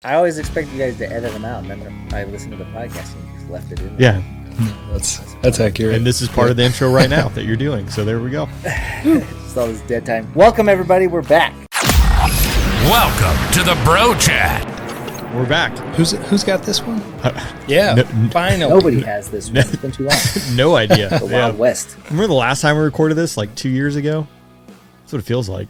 I always expect you guys to edit them out, and then I listen to the podcast and you just left it in there. Yeah, that's accurate. And this is part of the intro right now that you're doing. So there we go. Just all this dead time. Welcome, everybody. We're back. Welcome to the Bro Chat. We're back. Who's got this one? Finally. Nobody has this one. It's been too long. No idea. The Wild West. Remember the last time we recorded this, like 2 years ago? That's what it feels like.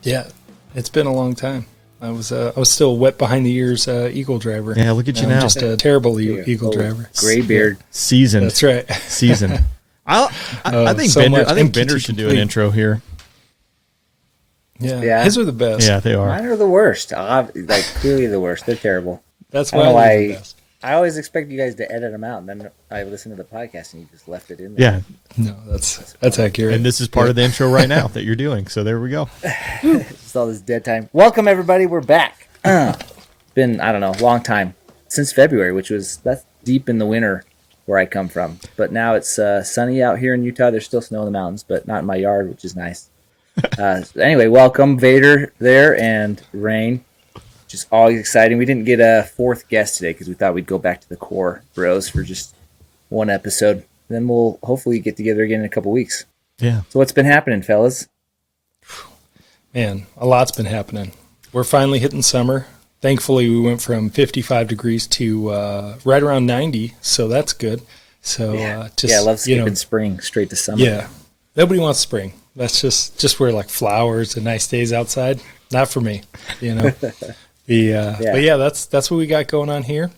Yeah, it's been a long time. I was still wet behind the ears Eagle driver. Yeah, look at you now. I'm just a terrible Eagle driver. Gray beard. Seasoned. That's right. Seasoned. I think so Bender. much. I think MQT Bender should do an complete. intro here. Yeah, his are the best. Yeah, they are. Mine are the worst. Like, clearly the worst. They're terrible. That's I don't know why they're the why. best. I always expect you guys to edit them out, and then I listen to the podcast and you just left it in there. Yeah. No, that's accurate. And this is part of the intro right now that you're doing. So there we go. Just all this dead time. Welcome, everybody. We're back. Been, I don't know, a long time. Since February, that's deep in the winter where I come from. But now it's sunny out here in Utah. There's still snow in the mountains, but not in my yard, which is nice. Anyway, welcome, Vader there and Rain. Just always exciting. We didn't get a fourth guest today because we thought we'd go back to the core bros for just one episode. Then we'll hopefully get together again in a couple weeks. Yeah. So what's been happening, fellas? Man, a lot's been happening. We're finally hitting summer. Thankfully, we went from 55 degrees to right around 90, so that's good. So I love skipping spring straight to summer. Yeah, nobody wants spring. That's just where like flowers and nice days outside. Not for me, But yeah, that's what we got going on here.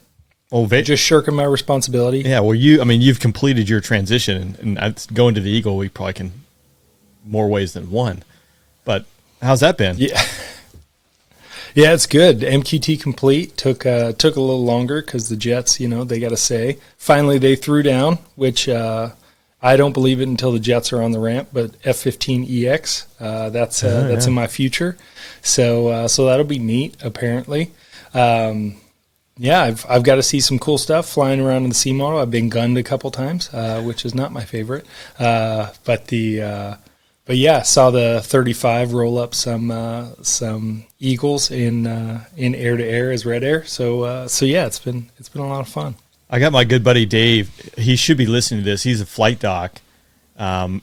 Oh, Just shirking my responsibility. Yeah. Well, you've completed your transition, and going to the Eagle, we probably can more ways than one. But how's that been? Yeah, it's good. MQT complete took a little longer because the jets, they got to say. Finally, they threw down, which I don't believe it until the jets are on the ramp. But F-15EX, that's in my future. So that'll be neat. Apparently, I've got to see some cool stuff flying around in the C model. I've been gunned a couple times, which is not my favorite. But yeah, saw the 35 roll up some Eagles in air to air as red air. So yeah, it's been a lot of fun. I got my good buddy Dave. He should be listening to this. He's a flight doc.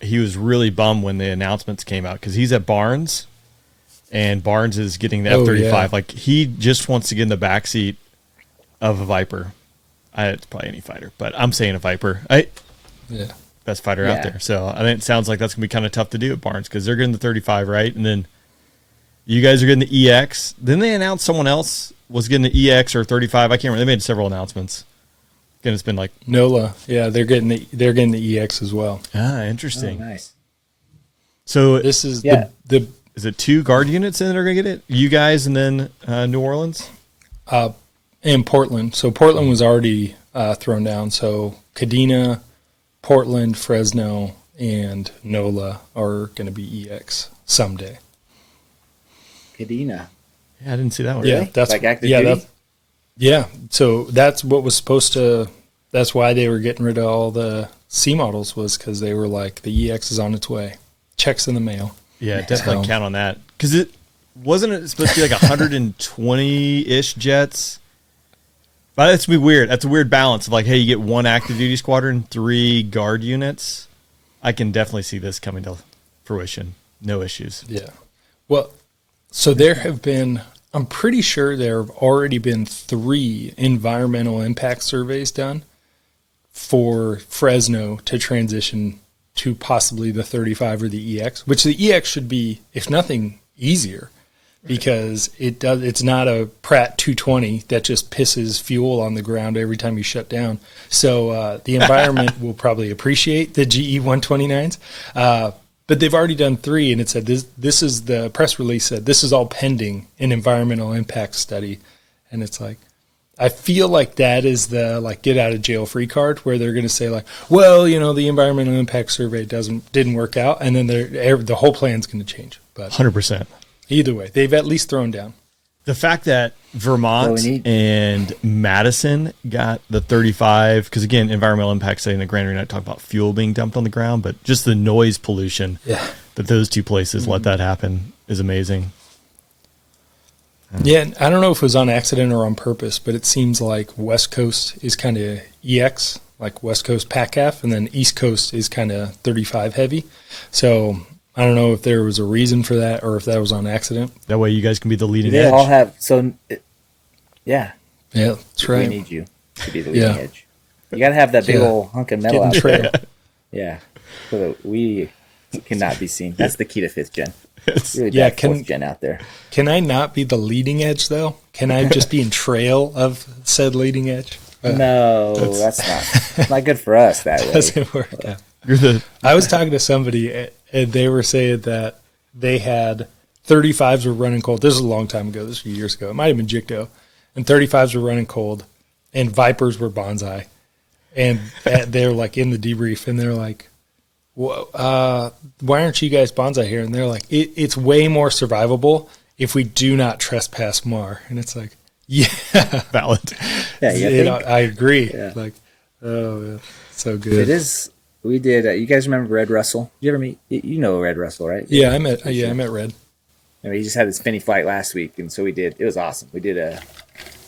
He was really bummed when the announcements came out because he's at Barnes, and Barnes is getting the F-35. Yeah. Like, he just wants to get in the backseat of a Viper. It's probably any fighter, but I'm saying a Viper. Best fighter out there. So I think it sounds like that's going to be kind of tough to do at Barnes because they're getting the 35, right? And then you guys are getting the EX. Then they announced someone else was getting the EX or 35. I can't remember. They made several announcements. Again, it's been like NOLA. Yeah, they're getting the EX as well. Interesting. Oh, nice. So This is is it 2 guard units that are going to get it? You guys and then New Orleans? in Portland. So Portland was already thrown down. So Kadena, Portland, Fresno, and NOLA are going to be EX someday. Kadena. Yeah, I didn't see that one. Yeah, that's like active duty? Yeah, so that's what was supposed to. That's why they were getting rid of all the C models, was because they were like, the EX is on its way. Checks in the mail. Yeah, definitely count on that. Because it wasn't supposed to be like 120-ish jets. But that's be weird. That's a weird balance of like, hey, you get 1 active duty squadron, 3 guard units. I can definitely see this coming to fruition. No issues. Yeah. Well, so there have been, I'm pretty sure there have already been 3 environmental impact surveys done for Fresno to transition to possibly the 35 or the EX, which the EX should be, if nothing, easier, because it's not a Pratt 220 that just pisses fuel on the ground every time you shut down. So the environment will probably appreciate the GE 129s. But they've already done 3, and it said this is, the press release said this is all pending an environmental impact study. And it's like, I feel like that is the like get out of jail free card, where they're going to say like, well, you know, the environmental impact survey didn't work out, and then the whole plan's going to change. But 100%. Either way, they've at least thrown down. The fact that Vermont and Madison got the 35, because again, environmental impact study in the Grand Arena, I talk about fuel being dumped on the ground, but just the noise pollution that those 2 places let that happen is amazing. Yeah, and I don't know if it was on accident or on purpose, but it seems like West Coast is kind of EX, like West Coast pack half, and then East Coast is kind of 35 heavy. So I don't know if there was a reason for that or if that was on accident. That way you guys can be the leading They edge. all have yeah. Yeah, that's right. We need you to be the leading edge. You got to have that big old hunk of metal Getting out trail. there. Yeah, so that we cannot be seen. That's the key to 5th gen. Really Yeah, bad 4th gen out there. Can I not be the leading edge, though? Can I just be in trail of said leading edge? No, that's not good for us that way. Doesn't work out. I was talking to somebody, and they were saying that they had 35s were running cold. This is a long time ago. This was a few years ago. It might have been Jicto. And 35s were running cold, and Vipers were bonsai. And they're like in the debrief, and they're like, why aren't you guys bonsai here? And they're like, it's way more survivable if we do not trespass Mar. And it's like, yeah, Valid. Yeah, I agree. Yeah. Like, oh, yeah. So good. It is. We did. You guys remember Red Russell? Did you ever meet? You know Red Russell, right? Yeah, I met Red. He just had his Finney flight last week, and so we did. It was awesome. We did an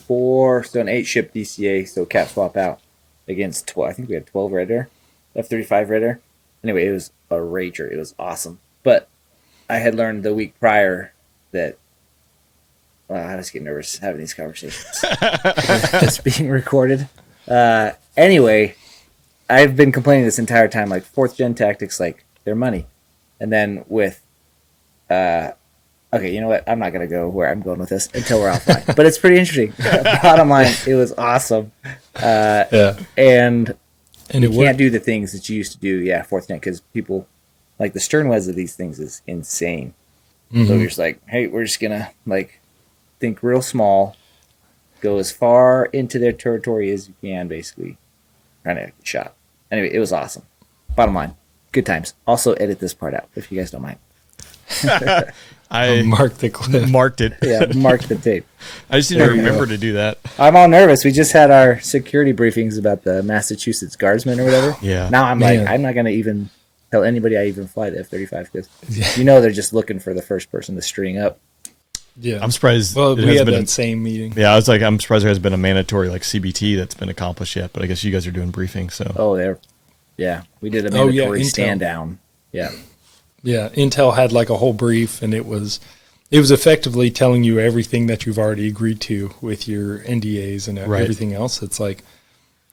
8 ship DCA, so cap swap out against 12. I think we had 12 Red Air, F-35 Red Air. Anyway, it was a rager. It was awesome. But I had learned the week prior that I was getting nervous having these conversations. It's being recorded. Anyway, I've been complaining this entire time, like 4th gen tactics, like they're money. And then with, okay, you know what? I'm not going to go where I'm going with this until we're offline. But it's pretty interesting. Bottom line, it was awesome. And you can't do the things that you used to do, 4th gen, because people, like the sternweds of these things is insane. Mm-hmm. So you're just like, hey, we're just going to like think real small, go as far into their territory as you can, basically, trying to get shot. Anyway, it was awesome. Bottom line, good times. Also, edit this part out if you guys don't mind. I marked the clip. Marked it. Yeah, mark the tape. I just need to remember to do that. I'm all nervous. We just had our security briefings about the Massachusetts Guardsmen or whatever. Yeah. Now I'm like, I'm not going to even tell anybody I even fly the F-35 because they're just looking for the first person to string up. Yeah, I'm surprised. Well, we had that same meeting. Yeah, I was like, I'm surprised there hasn't been a mandatory like CBT that's been accomplished yet. But I guess you guys are doing briefings, so. Oh, we did a mandatory stand down. Yeah. Yeah, Intel had like a whole brief, and it was effectively telling you everything that you've already agreed to with your NDAs and everything else. It's like,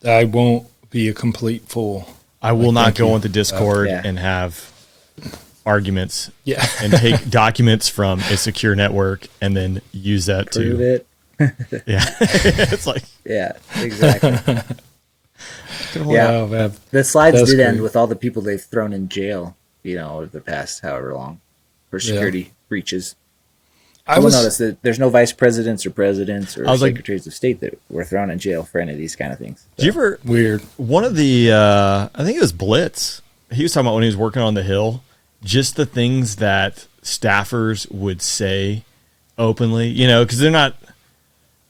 I won't be a complete fool. I will not go into Discord and have arguments and take documents from a secure network and then use that Prove it. It's like exactly. Wow, man. The slides That's did end great. with all the people they've thrown in jail, over the past however long for security breaches. I will notice that there's no vice presidents or presidents or secretaries of state that were thrown in jail for any of these kind of things. So. Did you ever weird? One of the I think it was Blitz. He was talking about when he was working on the Hill, just the things that staffers would say openly, because they're not,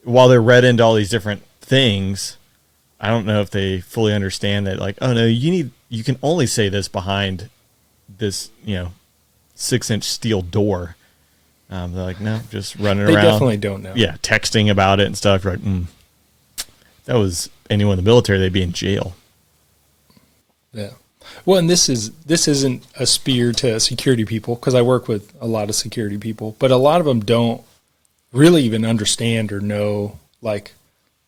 while they're read into all these different things, I don't know if they fully understand that, like, oh no, you can only say this behind this, 6-inch steel door. They're like, no, just running around. They definitely don't know. Yeah, texting about it and stuff. You're like, that was anyone in the military, they'd be in jail. Yeah. Well, and this isn't a spear to security people, because I work with a lot of security people, but a lot of them don't really even understand or know like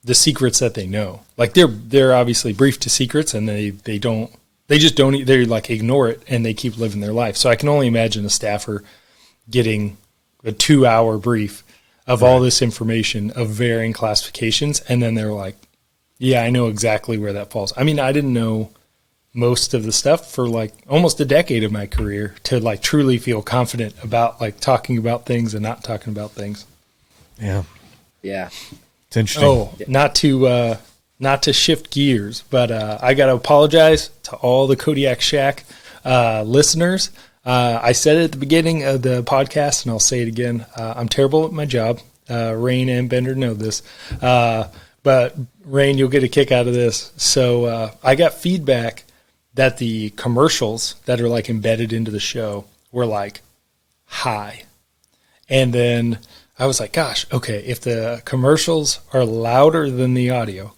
the secrets that they know. Like they're obviously briefed to secrets, and they just don't. They like ignore it and they keep living their life. So I can only imagine a staffer getting a 2-hour brief of all this information of varying classifications, and then they're like, "Yeah, I know exactly where that falls." I mean, I didn't know most of the stuff for like almost a decade of my career to like truly feel confident about like talking about things and not talking about things. Yeah. Yeah. It's interesting. Oh, not to shift gears, but I got to apologize to all the Kodiak Shack listeners. I said it at the beginning of the podcast, and I'll say it again. I'm terrible at my job. Rain and Bender know this. But Rain, you'll get a kick out of this. So I got feedback that the commercials that are like embedded into the show were like high. And then I was like, gosh, okay, if the commercials are louder than the audio,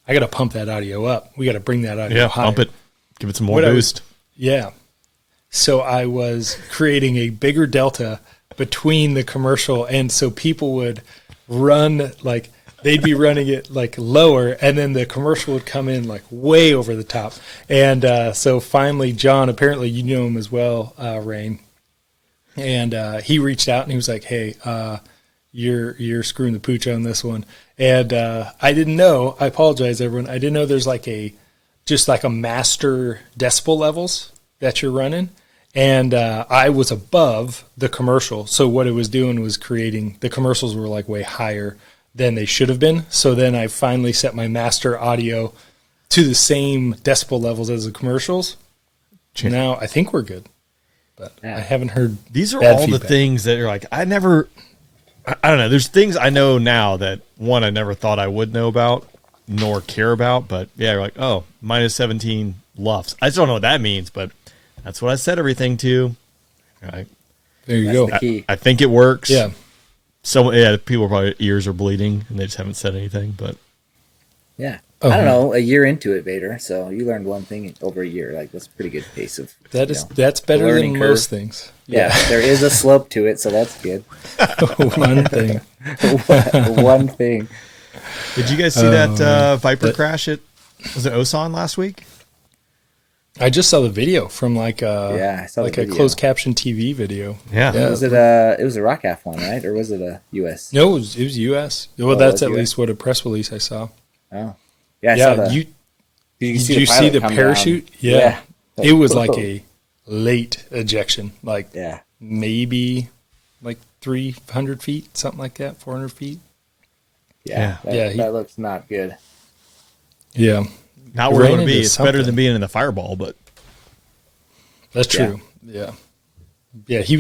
I got to pump that audio up. We got to bring that audio higher. Pump it. Give it some more boost. Yeah. So I was creating a bigger delta between the commercial, and so people would run like they'd be running it like lower, and then the commercial would come in like way over the top. And so finally, John, apparently you knew him as well, Rain, and he reached out and he was like, "Hey, you're screwing the pooch on this one." And I didn't know. I apologize, everyone. I didn't know there's like a master decibel levels that you're running. And I was above the commercial. So what it was doing was creating, the commercials were like way higher than they should have been. So then I finally set my master audio to the same decibel levels as the commercials. Now I think we're good. But I haven't heard These are bad all feedback. the things that are like, I don't know. There's things I know now that, one, I never thought I would know about nor care about. But yeah, you're like, oh, minus 17 lufs. I just don't know what that means, but that's what I set everything to. Right. There you That's go. the key. I think it works. Yeah. So yeah, people probably ears are bleeding and they just haven't said anything. But Yeah. Oh, I don't know, a year into it, Vader. So you learned one thing over a year. Like, that's a pretty good pace of. That's better learning than curve. most things. Yeah, there is a slope to it, so that's good. One thing. One thing. did you guys see that Viper crash at, was it Osan last week? I just saw the video from like Yeah, I saw the like a video. closed caption TV video. Yeah. Was it a ROCAF one, right? Or was it a US? No, it was U.S. Well, Oh, that's it at was US? least what a press release I saw. Oh. Yeah, I saw Yeah, the, did you the see pilot the come down. parachute? Yeah. Yeah. It was like a late ejection, like Yeah. maybe like 300 feet, something like that, 400 feet. Yeah. Yeah, That looks not good. Yeah, Not where it Ran would be. into It's better than something. being in the fireball, but that's Yeah. true. Yeah, he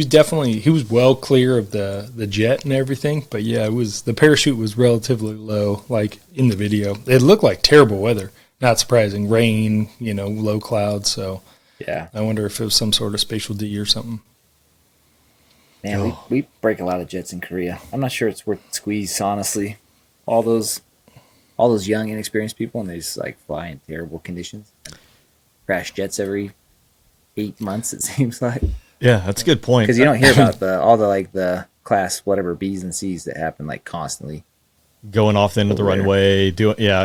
was well clear of the jet and everything, but yeah, the parachute was relatively low, like in the video. It looked like terrible weather. Not surprising. Rain, low clouds, so Yeah. I wonder if it was some sort of spatial D or something. Man, we break a lot of jets in Korea. I'm not sure it's worth the squeeze, honestly. All those young, inexperienced people, and they just like fly in terrible conditions. Crash jets every 8 months, it seems like. yeah, that's a good point. Because you don't hear about all the class whatever B's and C's that happen like constantly. Going off the end of the Over there. runway,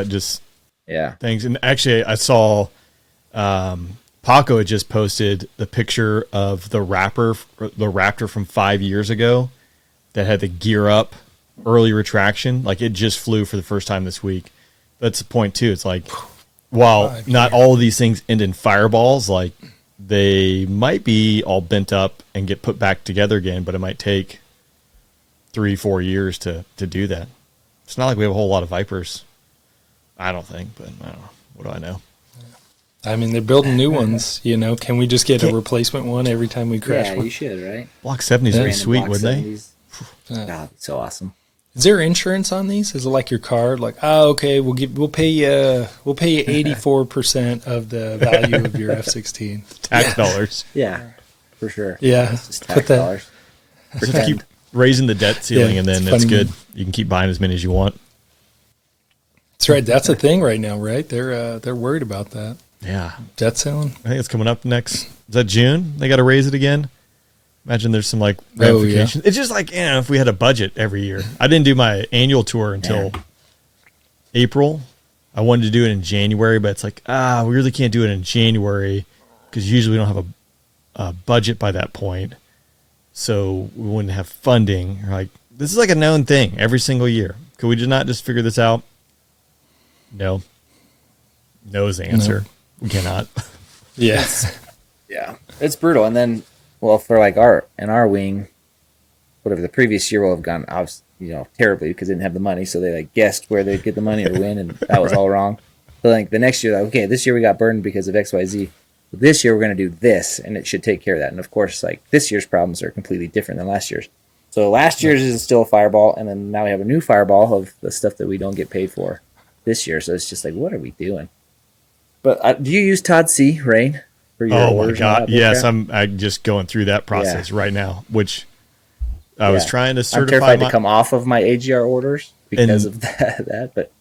just Yeah. things. And actually, I saw Paco had just posted the picture of the Raptor from 5 years ago that had the gear up early retraction. Like, it just flew for the first time this week. That's the point too. It's like, while 5 not all of these things end in fireballs, like they might be all bent up and get put back together again, but it might take 3-4 years to do that. It's not like we have a whole lot of Vipers. I don't think, but I don't know. What do I know? I mean, they're building new ones. Can we just get a replacement one every time we crash Yeah, one? you should, right? Block 70s would be Random sweet, Block wouldn't 70s. Yeah. God, it's so awesome. Is there insurance on these? Is it like your car? Like, okay, we'll pay you 84% of the value of your F-16. they? Tax dollars. Yeah, for sure. Yeah, It's just put tax that- dollars. Just Pretend. keep raising the debt ceiling, Yeah, and then it's it's funny. good. You can keep buying as many as you want. That's right. That's a thing right now, right? They're worried about that. Yeah. Jet selling. I think it's coming up next. Is that June? They got to raise it again. Imagine there's some like Oh, yeah. ramifications. It's just like, if we had a budget every year. I didn't do my annual tour until April. I wanted to do it in January, but it's like, we really can't do it in January because usually we don't have a budget by that point. So we wouldn't have funding. Like, this is like a known thing every single year. Could we just not just figure this out? No. No is the answer. We cannot. Yes. Yeah, it's brutal. And then, well, for like our wing, whatever the previous year will have gone, terribly because they didn't have the money. So they like guessed where they'd get the money or win, and that was all wrong. So like the next year, like, okay, this year we got burned because of XYZ. This year we're going to do this, and it should take care of that. And of course, like this year's problems are completely different than last year's. So last year's is still a fireball, and then now we have a new fireball of the stuff that we don't get paid for this year. So it's just like, what are we doing? But do you use Todd C, Rain? For your Oh my orders and all God! that Yes, crap? I'm just going through that process right now. Which I was trying to certify. I'm terrified to come off of my AGR orders because of that. But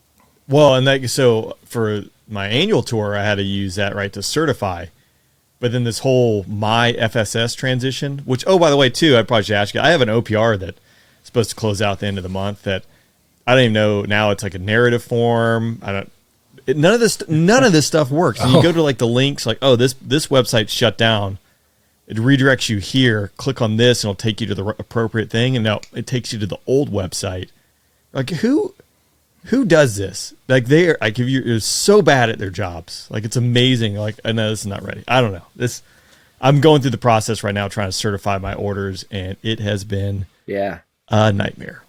so for my annual tour, I had to use that to certify. But then this whole my FSS transition, which, oh, by the way, too, I probably should ask you, I have an OPR that's supposed to close out at the end of the month that I don't even know now. It's like a narrative form. None of this stuff works. And you go to like the links, like, oh, this website's shut down. It redirects you here. Click on this, and it'll take you to the appropriate thing. And no, it takes you to the old website. Like who does this? Like they're so bad at their jobs. Like it's amazing. Like I know this is not ready. I don't know this. I'm going through the process right now trying to certify my orders, and it has been a nightmare.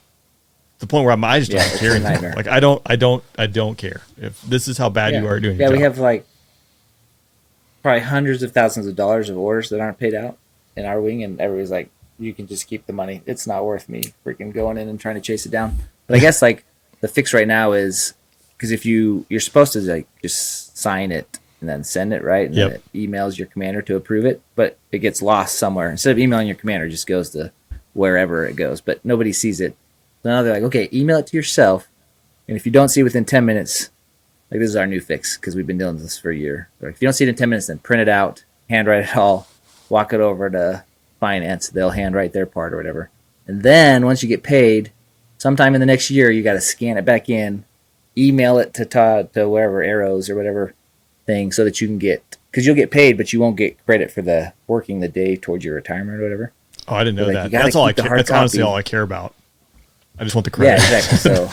The point where I just don't care anymore. Like I don't care if this is how bad you are doing. Yeah, your job. we have like probably hundreds of thousands of dollars of orders that aren't paid out in our wing, and everybody's like, "You can just keep the money. It's not worth me freaking going in and trying to chase it down." But I guess like the fix right now is because if you're supposed to like just sign it and then send it, right? And then it emails your commander to approve it, but it gets lost somewhere. Instead of emailing your commander, it just goes to wherever it goes, but nobody sees it. So now they're like, okay, email it to yourself, and if you don't see it within 10 minutes, like this is our new fix because we've been doing this for a year. Like, if you don't see it in 10 minutes, then print it out, handwrite it all, walk it over to finance. They'll handwrite their part or whatever. And then once you get paid, sometime in the next year, you got to scan it back in, email it to Todd, to wherever, Arrows or whatever thing, so that you can get, because you'll get paid, but you won't get credit for the working the day towards your retirement or whatever. Oh, I didn't know that. That's all I care. That's honestly all I care about. I just want the credit. Yeah, exactly. So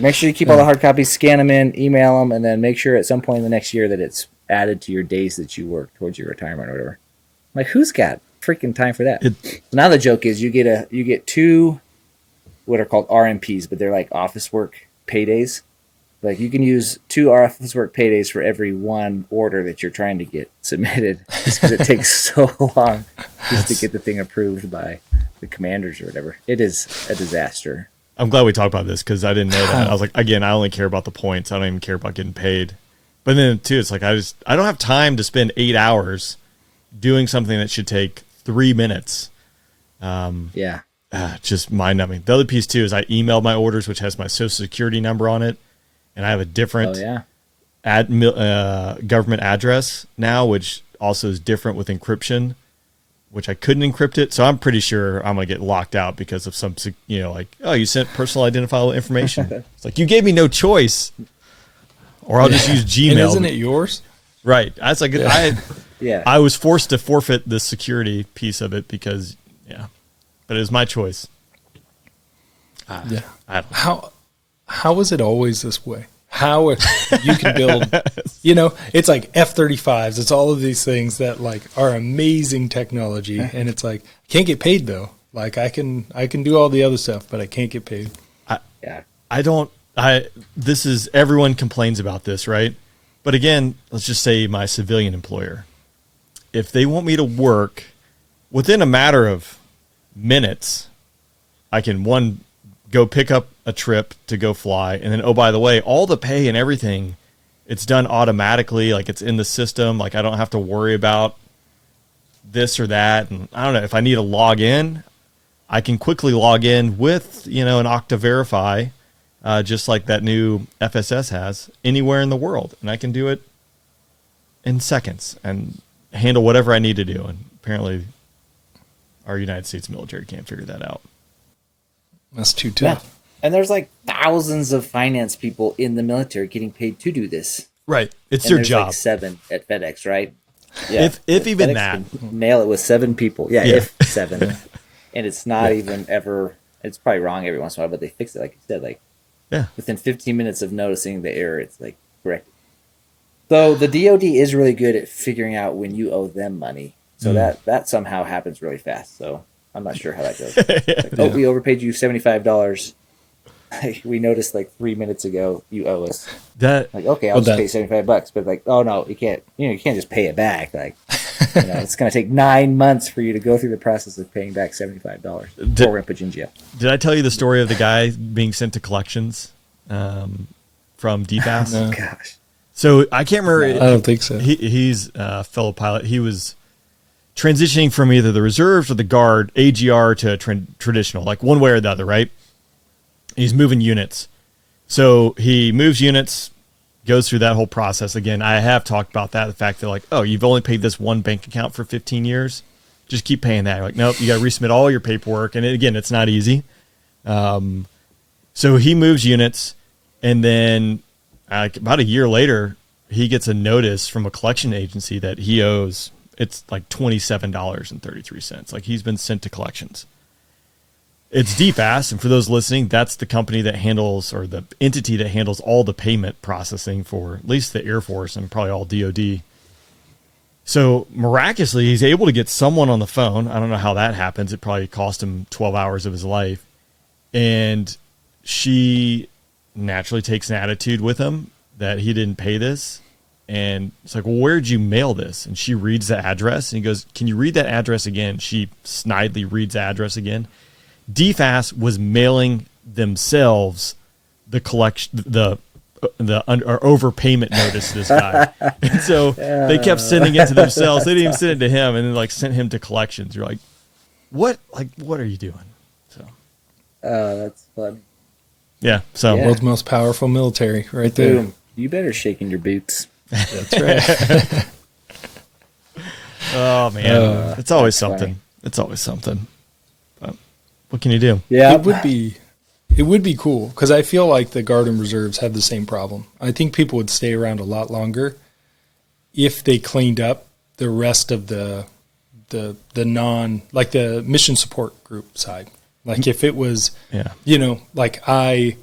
make sure you keep all the hard copies, scan them in, email them, and then make sure at some point in the next year that it's added to your days that you work towards your retirement or whatever. Like, who's got freaking time for that? So now the joke is you get two what are called RMPs, but they're like office work paydays. Like you can use 2 office work paydays for every one order that you're trying to get submitted, just because it takes so long just to get the thing approved by the commanders or whatever. It is a disaster. I'm glad we talked about this because I didn't know that. I was like, again, I only care about the points. I don't even care about getting paid. But then too, it's like I don't have time to spend 8 hours doing something that should take 3 minutes. Just mind numbing. The other piece too is I emailed my orders, which has my social security number on it, and I have a different government address now, which also is different with encryption, which I couldn't encrypt it. So I'm pretty sure I'm going to get locked out because of some, like, oh, you sent personal identifiable information. It's like, you gave me no choice, or I'll just use Gmail. And isn't it yours? Right. That's like, I was forced to forfeit the security piece of it because, but it was my choice. I don't know. How was it always this way? How you can build, it's like F-35s. It's all of these things that like are amazing technology, and it's like can't get paid though. Like I can do all the other stuff, but I can't get paid. This is, everyone complains about this, right? But again, let's just say my civilian employer, if they want me to work within a matter of minutes, I can go pick up a trip to go fly. And then, oh, by the way, all the pay and everything, it's done automatically. Like it's in the system. Like I don't have to worry about this or that. And I don't know, if I need to log in, I can quickly log in with, an Okta Verify, just like that new FSS has, anywhere in the world. And I can do it in seconds and handle whatever I need to do. And apparently our United States military can't figure that out. That's too tough. Yeah. And there's like thousands of finance people in the military getting paid to do this. Right. It's their job. Like 7 at FedEx, right? Yeah. If even FedEx that. Nail it with 7 people. Yeah. If 7. And it's not even ever, it's probably wrong every once in a while, but they fix it. Like you said, like within 15 minutes of noticing the error, it's like corrected. So the DoD is really good at figuring out when you owe them money. So that somehow happens really fast. So I'm not sure how that goes. Like, we overpaid you $75. We noticed like 3 minutes ago you owe us. Okay, I'll just pay $75. But like, oh no, you can't. You can't just pay it back. Like, it's going to take 9 months for you to go through the process of paying back $75. Before we're going to put you in jail. Did I tell you the story of the guy being sent to collections from DPAS? No. Gosh. So I can't remember. I don't think so. He's a fellow pilot. He was transitioning from either the reserves or the guard, AGR to traditional, like one way or the other, right? He's moving units. So he moves units, goes through that whole process. Again, I have talked about that, the fact that like, oh, you've only paid this one bank account for 15 years. Just keep paying that. You're like, nope, you got to resubmit all your paperwork. And again, it's not easy. So he moves units, and then about a year later, he gets a notice from a collection agency that he owes, it's like $27.33. Like he's been sent to collections. It's DFAS, and for those listening, that's the company that handles, or the entity that handles all the payment processing for at least the Air Force and probably all DOD. So miraculously, he's able to get someone on the phone. I don't know how that happens. It probably cost him 12 hours of his life. And she naturally takes an attitude with him that he didn't pay this. And it's like, well, where'd you mail this? And she reads the address, and he goes, can you read that address again? She snidely reads the address again. DFAS was mailing themselves the collection, the overpayment notice to this guy. And so they kept sending it to themselves. They didn't even send it to him, and then like sent him to collections. You're like, what are you doing? So, that's fun. Yeah. So World's most powerful military right there. Boom. You better shake in your boots. That's right. oh man, it's always something. Funny. It's always something. But what can you do? Yeah. It would be cool, because I feel like the Guard and Reserves have the same problem. I think people would stay around a lot longer if they cleaned up the rest of the non, like the mission support group side. Like if it was, like I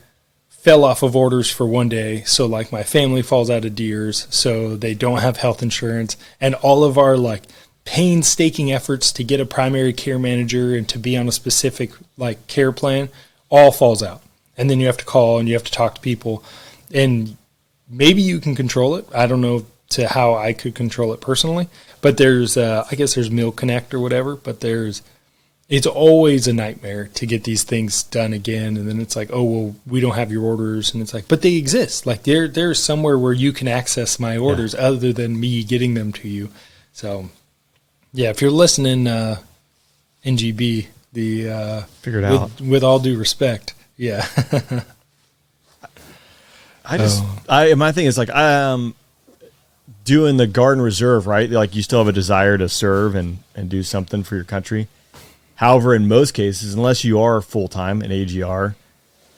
fell off of orders for one day, so like my family falls out of DEERS, so they don't have health insurance, and all of our like painstaking efforts to get a primary care manager and to be on a specific like care plan all falls out. And then you have to call and you have to talk to people, and maybe you can control it. I don't know to how I could control it personally, but there's I guess there's Meal Connect or whatever, but it's always a nightmare to get these things done again. And then it's like, oh, well, we don't have your orders. And it's like, but they exist. Like there's somewhere where you can access my orders other than me getting them to you. So yeah, if you're listening, NGB, figure it out with all due respect. Yeah. My thing is like, doing the Guard and Reserve, right? Like you still have a desire to serve and do something for your country. However, in most cases, unless you are full-time in AGR,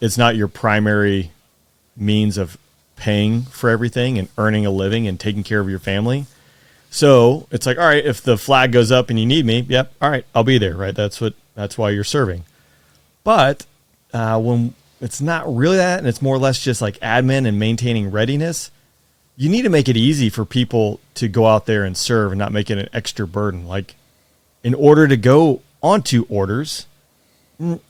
it's not your primary means of paying for everything and earning a living and taking care of your family. So it's like, all right, if the flag goes up and you need me, yep, all right, I'll be there, right? That's why you're serving. But when it's not really that, and it's more or less just like admin and maintaining readiness, you need to make it easy for people to go out there and serve and not make it an extra burden. Like in order to go onto orders,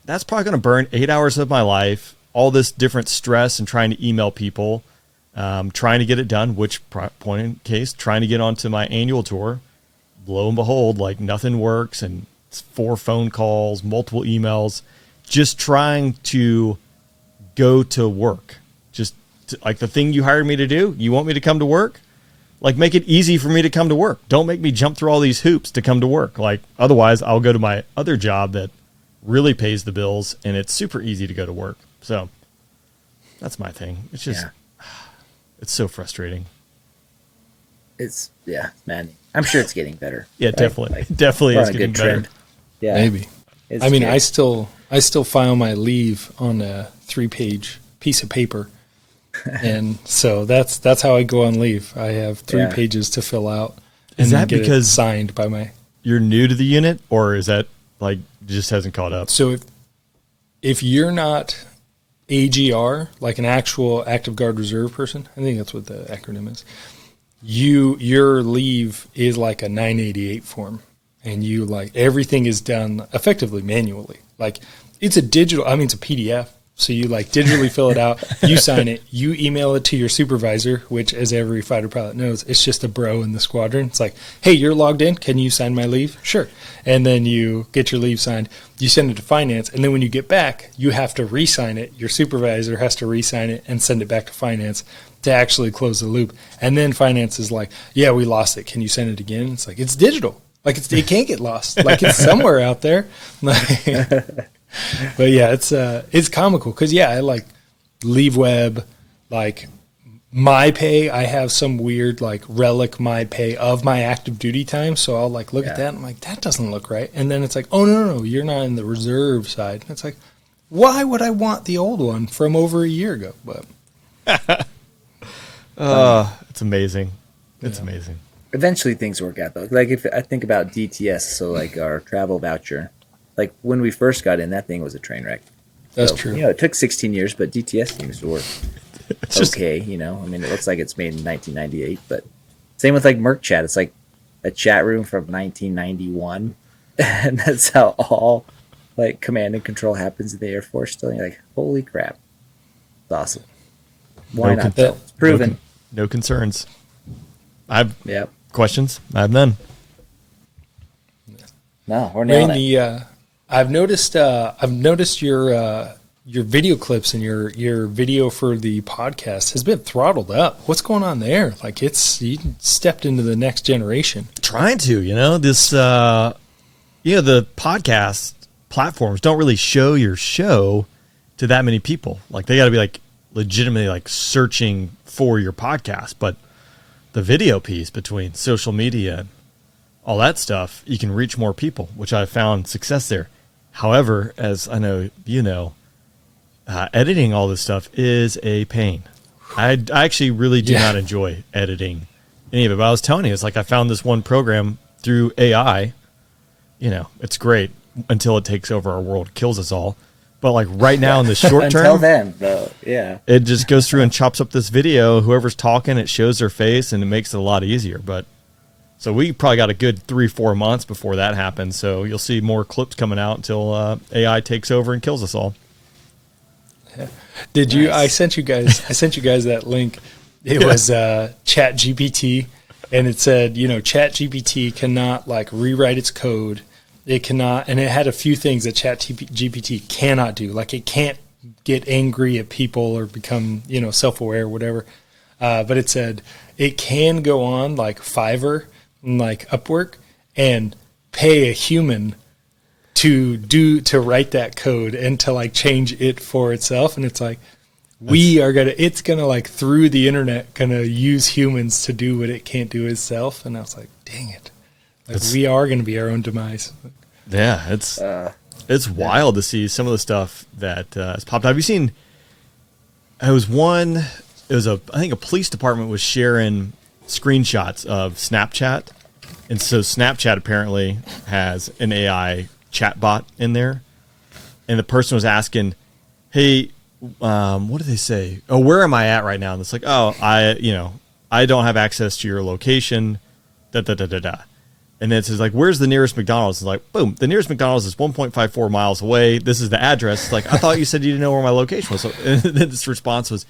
that's probably going to burn 8 hours of my life, all this different stress and trying to email people, trying to get it done, which point in case, trying to get onto my annual tour, lo and behold, like nothing works, and it's 4 phone calls, multiple emails, just trying to go to work. Like the thing you hired me to do, you want me to come to work? Like make it easy for me to come to work. Don't make me jump through all these hoops to come to work. Like otherwise I'll go to my other job that really pays the bills and it's super easy to go to work. So that's my thing. It's just, it's so frustrating. It's man. I'm sure it's getting better. Yeah, right? definitely. Like, definitely is on a getting good better. trend. Yeah. Maybe. It's I mean, good. I still file my leave on a 3-page piece of paper. And so that's how I go on leave. I have 3 pages to fill out. Is that get because it signed by my? You're new to the unit, or is that like just hasn't caught up? So if you're not AGR, like an actual active guard reserve person, I think that's what the acronym is. Your leave is like a 988 form, and you like everything is done effectively manually. Like it's a digital. I mean, it's a PDF. So you like digitally fill it out, you sign it, you email it to your supervisor, which as every fighter pilot knows, it's just a bro in the squadron. It's like, hey, you're logged in. Can you sign my leave? Sure. And then you get your leave signed. You send it to finance. And then when you get back, you have to re-sign it. Your supervisor has to re-sign it and send it back to finance to actually close the loop. And then finance is like, yeah, we lost it. Can you send it again? It's like, it's digital. Like it can't get lost. Like it's somewhere out there. But yeah, it's comical because I like Leave Web, like MyPay. I have some weird like relic MyPay of my active duty time. So I'll like look at that and I'm like, that doesn't look right. And then it's like, oh no, you're not in the reserve side. And it's like, why would I want the old one from over a year ago? But it's amazing. It's amazing. Eventually things work out though. Like if I think about DTS, so like our travel voucher, like when we first got in, that thing was a train wreck. That's true. It took 16 years, but DTS seems to work okay. I mean, it looks like it's made in 1998, but same with like Merc Chat. It's like a chat room from 1991, and that's how all like command and control happens in the Air Force still. And you're like, holy crap. It's awesome. Why not? It's proven. No concerns. I've Yep. questions. I have none. No, we're nailing Randy, I've noticed your video clips and your video for the podcast has been throttled up. What's going on there? Like you stepped into the next generation. Trying to, this the podcast platforms don't really show your show to that many people. Like they got to be like legitimately like searching for your podcast, but the video piece between social media and all that stuff, you can reach more people, which I've found success there. However, as I know, editing all this stuff is a pain. I actually really do not enjoy editing any of it. But I was telling you, it's like I found this one program through AI. It's great until it takes over our world, kills us all. But like right now in the short term, until then, though, it just goes through and chops up this video. Whoever's talking, it shows their face, and it makes it a lot easier. But so we probably got a good 3-4 months before that happens. So you'll see more clips coming out until AI takes over and kills us all. Did you? I sent you guys that link. It was Chat GPT, and it said, Chat GPT cannot like rewrite its code. It cannot, and it had a few things that Chat GPT cannot do. Like it can't get angry at people or become, self-aware or whatever. But it said it can go on like Fiverr and like Upwork and pay a human to write that code and to like change it for itself. And it's like, it's gonna like through the internet gonna use humans to do what it can't do itself. And I was like, dang it. Like we are going to be our own demise. Yeah, it's wild to see some of the stuff that has popped up. Have you seen? I think a police department was sharing screenshots of Snapchat, and so Snapchat apparently has an AI chatbot in there, and the person was asking, "Hey, what did they say? Oh, where am I at right now?" And it's like, "Oh, I don't have access to your location." Da da da da da. And then it says, like, where's the nearest McDonald's? It's like, boom, the nearest McDonald's is 1.54 miles away. This is the address. It's like, I thought you said you didn't know where my location was. So, and then this response was,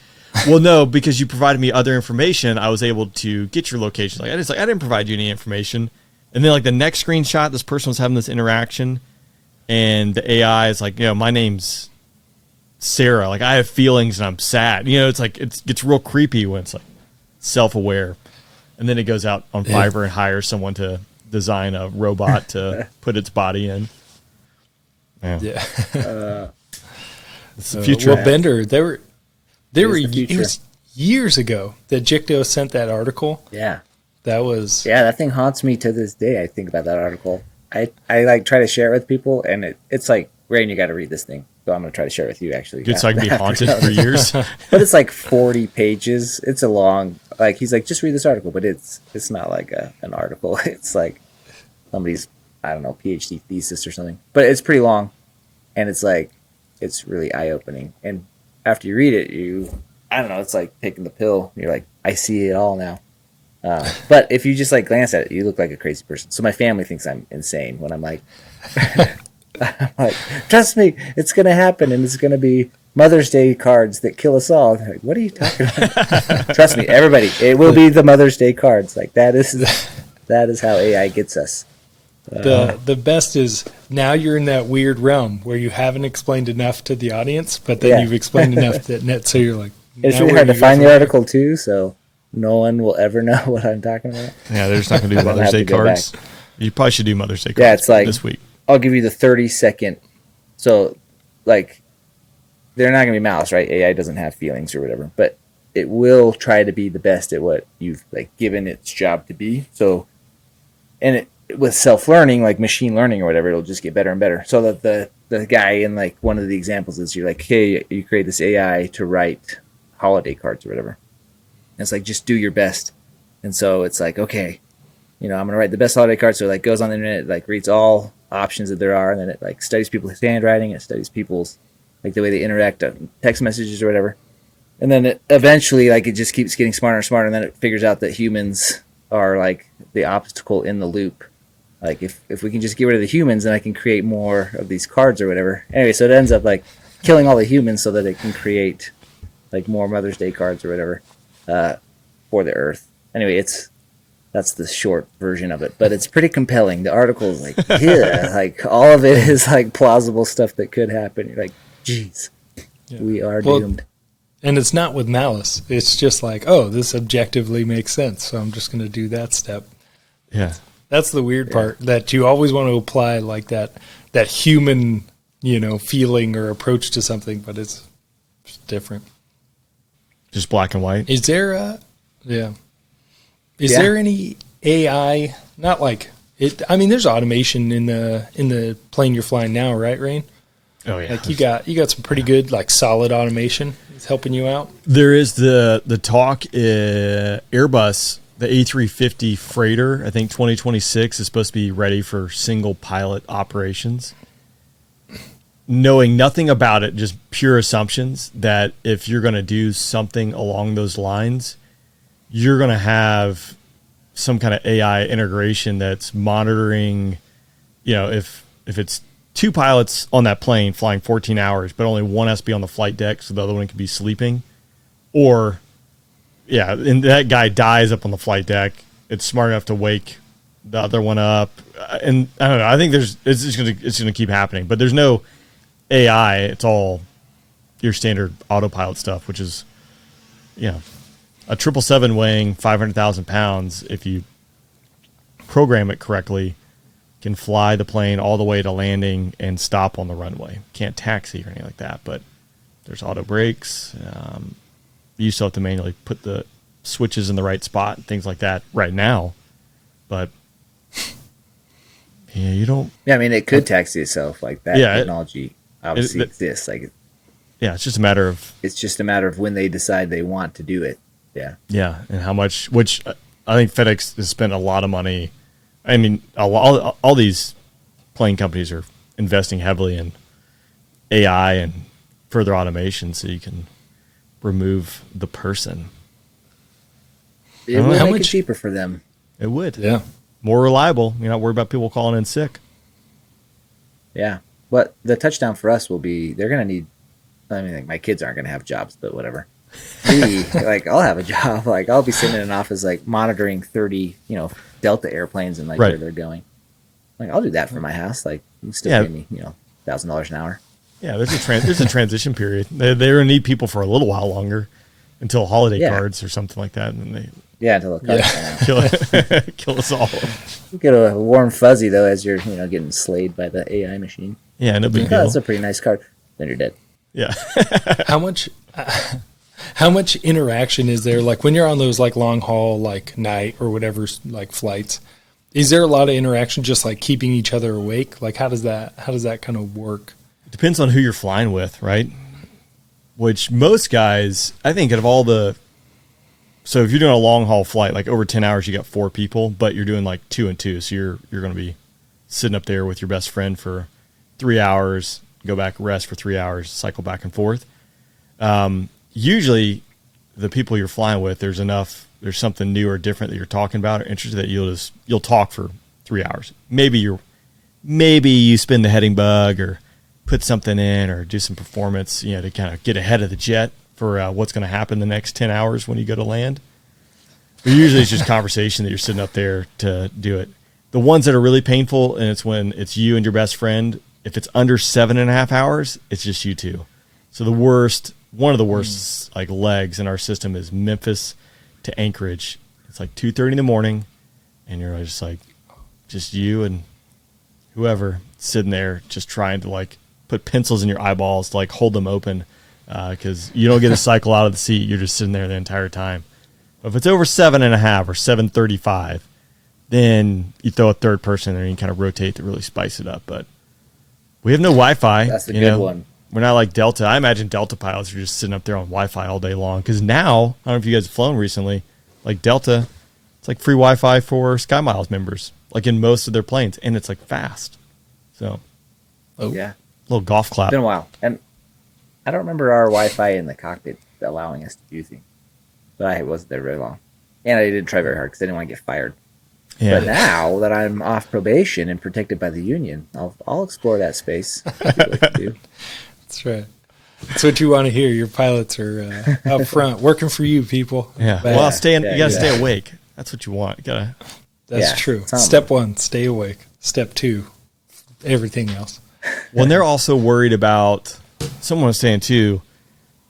well, no, because you provided me other information, I was able to get your location. I didn't provide you any information. And then, like, the next screenshot, this person was having this interaction, and the AI is like, my name's Sarah. Like, I have feelings and I'm sad. It's like, it gets real creepy when it's, like, self-aware. And then it goes out on Fiverr and hires someone to design a robot to put its body in. Yeah. It's the future. Well, Bender, it was years ago that Jicto sent that article. Yeah. That thing haunts me to this day. I think about that article. I like try to share it with people, and it's like, Rain, you got to read this thing. So I'm going to try to share it with you, actually. Good, so I can be haunted for years. But it's like 40 pages. It's a long, like, he's like, just read this article. But it's not like an article. It's like somebody's, I don't know, PhD thesis or something. But it's pretty long. And it's like, it's really eye-opening. And after you read it, I don't know, it's like taking the pill. You're like, I see it all now. But if you just like glance at it, you look like a crazy person. So my family thinks I'm insane when I'm like, trust me, it's going to happen, and it's going to be Mother's Day cards that kill us all. They're like, what are you talking about? Trust me, everybody, it will be the Mother's Day cards. Like that is how AI gets us. The best is now you're in that weird realm where you haven't explained enough to the audience, but then you've explained enough to net, so you're like, it's really hard to find the article too, so no one will ever know what I'm talking about. Yeah, they're just not going to do Mother's Day cards. You probably should do Mother's Day cards. Yeah, it's like this week. I'll give you the 30-second. So, like, they're not going to be malice, right? AI doesn't have feelings or whatever, but it will try to be the best at what you've like given its job to be. So, and with self-learning, like machine learning or whatever, it'll just get better and better. So that the guy in like one of the examples is you're like, hey, you create this AI to write holiday cards or whatever. And it's like, just do your best. And so it's like, okay, I'm going to write the best holiday card. So it like goes on the internet, it like reads all options that there are. And then it like studies people's handwriting. It studies people's, like the way they interact on text messages or whatever. And then it eventually, like, it just keeps getting smarter and smarter. And then it figures out that humans are like the obstacle in the loop. Like if we can just get rid of the humans, then I can create more of these cards or whatever. Anyway, so it ends up like killing all the humans so that it can create like more Mother's Day cards or whatever for the Earth. Anyway, that's the short version of it, but it's pretty compelling. The article is like, yeah, like all of it is like plausible stuff that could happen. You're like, geez, we are doomed. And it's not with malice. It's just like, oh, this objectively makes sense, so I'm just going to do that step. Yeah. That's the weird part, that you always want to apply like that human, feeling or approach to something, but it's different. Just black and white. Is there there any AI, not like it, I mean, there's automation in the plane you're flying now, right, Rain? Oh yeah. Like you got some pretty good, like, solid automation. It's helping you out. There is the talk, Airbus, the A350 freighter, I think 2026 is supposed to be ready for single pilot operations. Knowing nothing about it, just pure assumptions that if you're going to do something along those lines, you're going to have some kind of AI integration that's monitoring, if it's two pilots on that plane flying 14 hours, but only one has to be on the flight deck so the other one can be sleeping. Or, and that guy dies up on the flight deck. It's smart enough to wake the other one up. And I don't know. I think it's going to keep happening. But there's no AI. It's all your standard autopilot stuff, which is, a 777 weighing 500,000 pounds, if you program it correctly, can fly the plane all the way to landing and stop on the runway. Can't taxi or anything like that, but there's auto brakes. You still have to manually put the switches in the right spot and things like that right now. But you don't. Yeah, I mean, it could taxi itself. Like that technology obviously exists. Like, it's just a matter of. It's just a matter of when they decide they want to do it. Yeah. Yeah, and how much? Which I think FedEx has spent a lot of money. I mean, all these plane companies are investing heavily in AI and further automation so you can remove the person. It would make it cheaper for them. It would. Yeah. More reliable. You're not worried about people calling in sick. Yeah. But the touchdown for us will be, they're going to need, I mean, like, my kids aren't going to have jobs, but whatever. I'll have a job. Like, I'll be sitting in an office, like, monitoring 30, Delta airplanes and, like, where they're going. Like, I'll do that for my house. Like, you can still pay me, $1,000 an hour. Yeah, there's a transition period. They're going to need people for a little while longer until holiday cards or something like that. And then until the cards kill us all. You get a warm fuzzy, though, as you're, getting slayed by the AI machine. Yeah, no big deal. That's a pretty nice card. Then you're dead. Yeah. How much interaction is there? Like, when you're on those, like, long haul, like, night or whatever, like, flights, is there a lot of interaction just, like, keeping each other awake? Like, how does that kind of work? It depends on who you're flying with, right? Which most guys, I think, out of all the, so if you're doing a long haul flight, like over 10 hours, you got 4 people, but you're doing like 2 and 2. So you're going to be sitting up there with your best friend for 3 hours, go back, rest for 3 hours, cycle back and forth. Usually the people you're flying with, there's something new or different that you're talking about or interested that you'll talk for 3 hours. Maybe you spin the heading bug or put something in or do some performance, to kind of get ahead of the jet for what's going to happen the next 10 hours when you go to land. But usually it's just conversation that you're sitting up there to do it. The ones that are really painful, and it's when it's you and your best friend, if it's under 7.5 hours, it's just you two. So one of the worst like legs in our system is Memphis to Anchorage. It's like 2:30 in the morning, and you're just just you and whoever sitting there just trying to like put pencils in your eyeballs to like hold them open because you don't get a cycle out of the seat. You're just sitting there the entire time. But if it's over 7.5 or 7:35, then you throw a third person in there and you kind of rotate to really spice it up. But we have no Wi-Fi. That's the good one. We're not like Delta. I imagine Delta pilots are just sitting up there on Wi-Fi all day long. Because now, I don't know if you guys have flown recently, like Delta, it's like free Wi-Fi for Sky Miles members, like in most of their planes, and it's like fast. So, yeah, little golf clap. It's been a while, and I don't remember our Wi-Fi in the cockpit allowing us to do things, but I wasn't there very long, and I didn't try very hard because I didn't want to get fired. Yeah. But now that I'm off probation and protected by the union, I'll explore that space. See what I can do. That's right. That's what you want to hear. Your pilots are up front, working for you, people. Yeah. But, Well, you gotta stay awake. That's what you want. That's true. Something. Step 1, stay awake. Step 2, everything else. Well, they're also worried about, someone was saying too,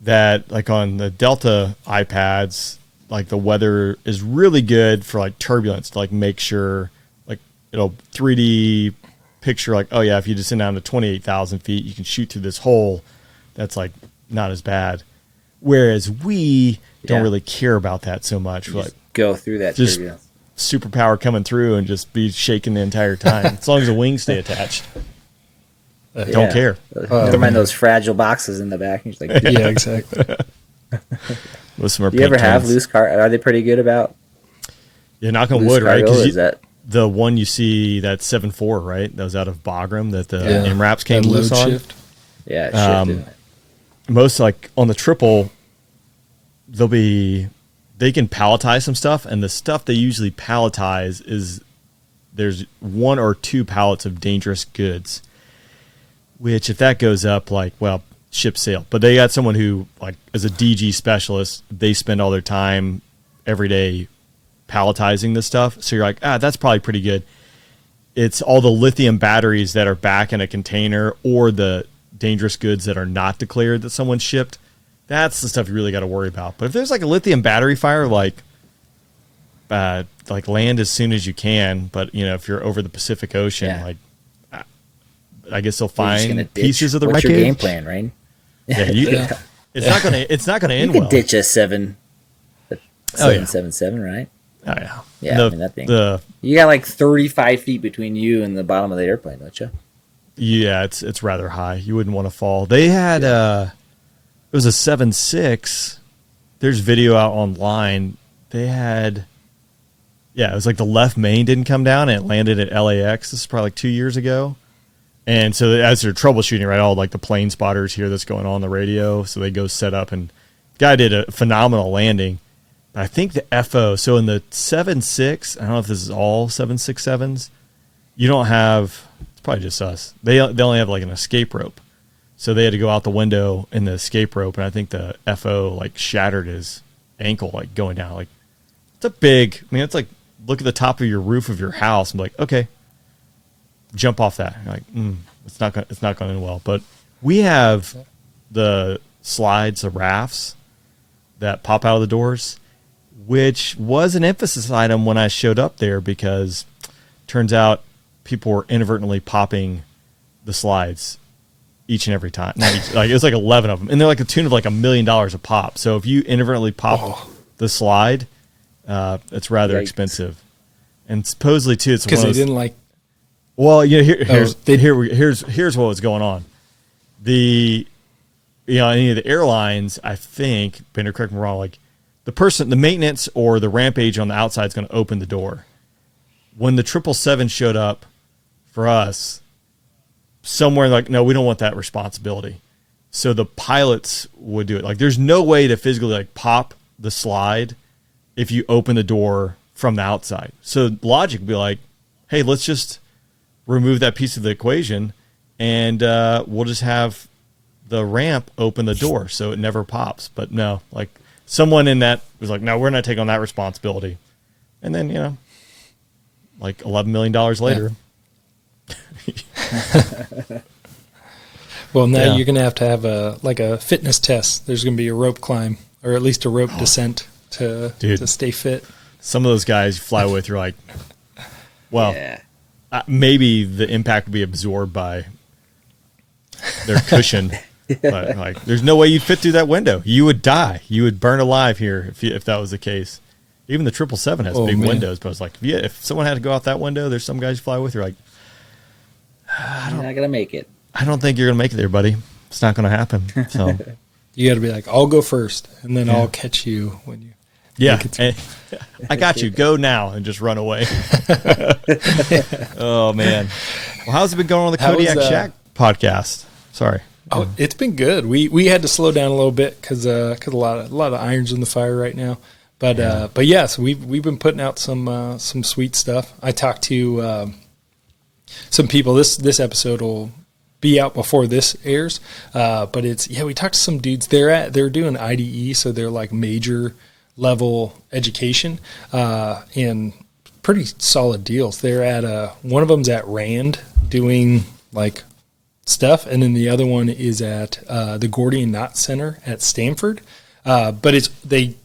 that like on the Delta iPads, like the weather is really good for like turbulence to like make sure like it'll 3D picture like, oh yeah, if you descend down to 28,000 feet, you can shoot through this hole. That's like not as bad. Whereas we don't really care about that so much. We're like, go through that just turbulence. Superpower coming through and just be shaking the entire time. As long as the wings stay attached. Don't care. Never mind those fragile boxes in the back. And like, Yeah, exactly. Most of them are do you ever pink have tins. loose cargo? Are they pretty good about Yeah, knock on loose wood, right? cargo? Because Is that the one you see, that 7.4, right? That was out of Bagram that the MRAPs came That loose load on. shift. it shifted? Most like on the triple, they can palletize some stuff, and the stuff they usually palletize is there's 1 or 2 pallets of dangerous goods, which if that goes up, like, well, ship sail. But they got someone who, like, as a DG specialist, they spend all their time every day palletizing this stuff. So you're like, that's probably pretty good. It's all the lithium batteries that are back in a container or the dangerous goods that are not declared that someone shipped. That's the stuff you really got to worry about. But if there's like a lithium battery fire, like land as soon as you can. But if you're over the Pacific Ocean, like I guess they'll find pieces of the wreckage. What's your wreckage. game plan, right? Yeah, it's not gonna end You well. can ditch a 777, right? Oh yeah, Yeah, I mean, that thing. You got like 35 feet between you and the bottom of the airplane, don't you? Yeah, it's rather high. You wouldn't want to fall. They had it was a 7.6. There's video out online. They had it was like the left main didn't come down and it landed at LAX. This is probably like 2 years ago. And so as they're troubleshooting, right, all like the plane spotters hear this going on the radio, so they go set up, and the guy did a phenomenal landing. But I think the FO, so in the 7.6, I don't know if this is all 767s, you don't have, it's probably just us. They only have like an escape rope. So they had to go out the window in the escape rope, and I think the FO like shattered his ankle, like going down. Like, it's a big, it's like, look at the top of your roof of your house and be like, okay, jump off that. You're like, it's not going to end well. But we have the slides, the rafts that pop out of the doors, which was an emphasis item when I showed up there, because turns out people were inadvertently popping the slides each and every time. Like, it was like 11 of them, and they're like a tune of like $1 million a pop. So if you inadvertently pop the slide, it's rather expensive. And supposedly too, it's because they didn't like. Well, here's what was going on. Any of the airlines, I think, Bender, correct me wrong, like the maintenance or the ramp agent on the outside is going to open the door. When the 777 showed up for us, somewhere like, no, we don't want that responsibility. So the pilots would do it. Like, there's no way to physically like pop the slide if you open the door from the outside. So logic would be like, hey, let's just remove that piece of the equation, and we'll just have the ramp open the door so it never pops. But no, like someone in that was like, no, we're not taking on that responsibility. And then, like $11 million later. Well, now you're going to have a fitness test. There's going to be a rope climb, or at least a rope descent to stay fit. Some of those guys you fly with, you're like, well, maybe the impact would be absorbed by their cushion. But like, there's no way you'd fit through that window. You would die. You would burn alive here if that was the case. Even the 777 has big windows, but it's like, if someone had to go out that window, there's some guys you fly with. You're like, You're not gonna make it. I don't think you're gonna make it there, buddy. It's not gonna happen. So you got to be like, I'll go first, and then I'll catch you when you. Yeah, I got you. Go now and just run away. Oh man, well, how's it been going on the Kodiak Shack podcast? Sorry. Oh, it's been good. We had to slow down a little bit because a lot of irons in the fire right now. But yes, we've been putting out some sweet stuff. I talked to some people. This episode will be out before this airs. But we talked to some dudes. They're doing IDE, so they're like major level education and pretty solid deals. They're at one of them's at Rand doing like stuff, and then the other one is at the Gordian Knot Center at Stanford. But it's the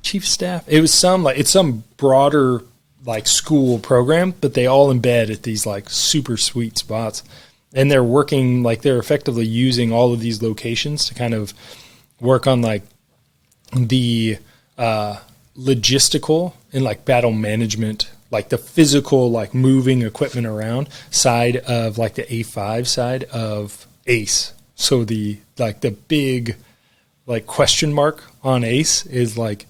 chief staff. It's some broader like school program, but they all embed at these like super sweet spots, and they're working like they're effectively using all of these locations to kind of work on like the logistical and like battle management, like the physical, like moving equipment around side of like the A5 side of ACE. So the big like question mark on ACE is like,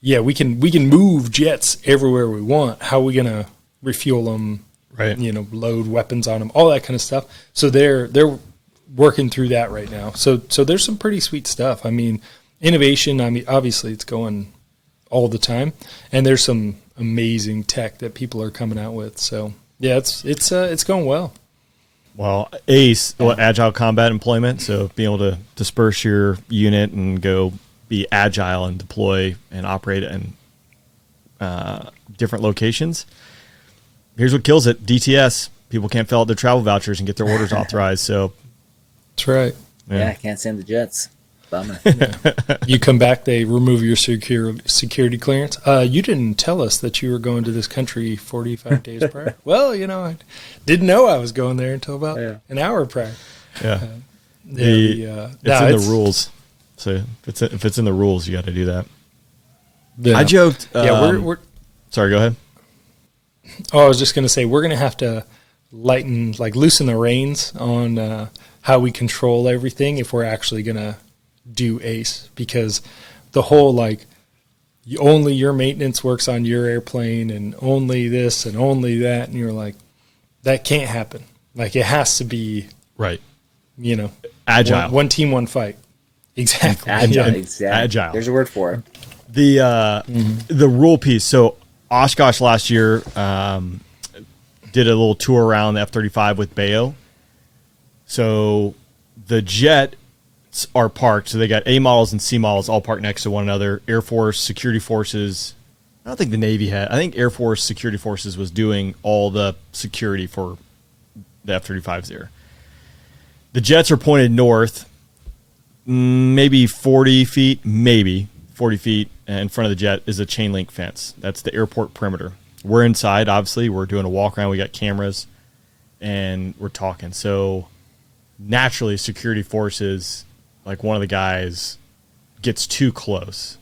yeah, we can move jets everywhere we want. How are we going to refuel them? Right. Load weapons on them, all that kind of stuff. So they're working through that right now. So there's some pretty sweet stuff. I mean, innovation, obviously it's going all the time, and there's some amazing tech that people are coming out with. So yeah, it's going well. Well, ACE, agile combat employment. So being able to disperse your unit and go be agile and deploy and operate in different locations. Here's what kills it: DTS. People can't fill out their travel vouchers and get their orders authorized. So that's right. Yeah, I can't send the jets. Bummer. You come back, they remove your security clearance. You didn't tell us that you were going to this country 45 days prior. Well, I didn't know I was going there until about an hour prior. Yeah. It's in the rules. So if it's in the rules, you got to do that. Yeah. I joked. We're sorry, go ahead. Oh, I was just going to say, we're going to have to loosen the reins on how we control everything if we're actually going to do ACE, because the whole only your maintenance works on your airplane and only this and only that, and you're like, that can't happen. Like, it has to be right. Agile. One team, one fight. Exactly. Agile. There's a word for it. The rule piece. So Oshkosh last year did a little tour around the F-35 with Bayo. So the jets are parked. So they got A models and C models all parked next to one another. Air Force, security forces. I don't think the Navy had. I think Air Force security forces was doing all the security for the F-35s there. The jets are pointed north, maybe 40 feet in front of the jet is a chain link fence. That's the airport perimeter. We're inside, obviously. We're doing a walk around. We got cameras, and we're talking. So naturally, security forces, like one of the guys gets too close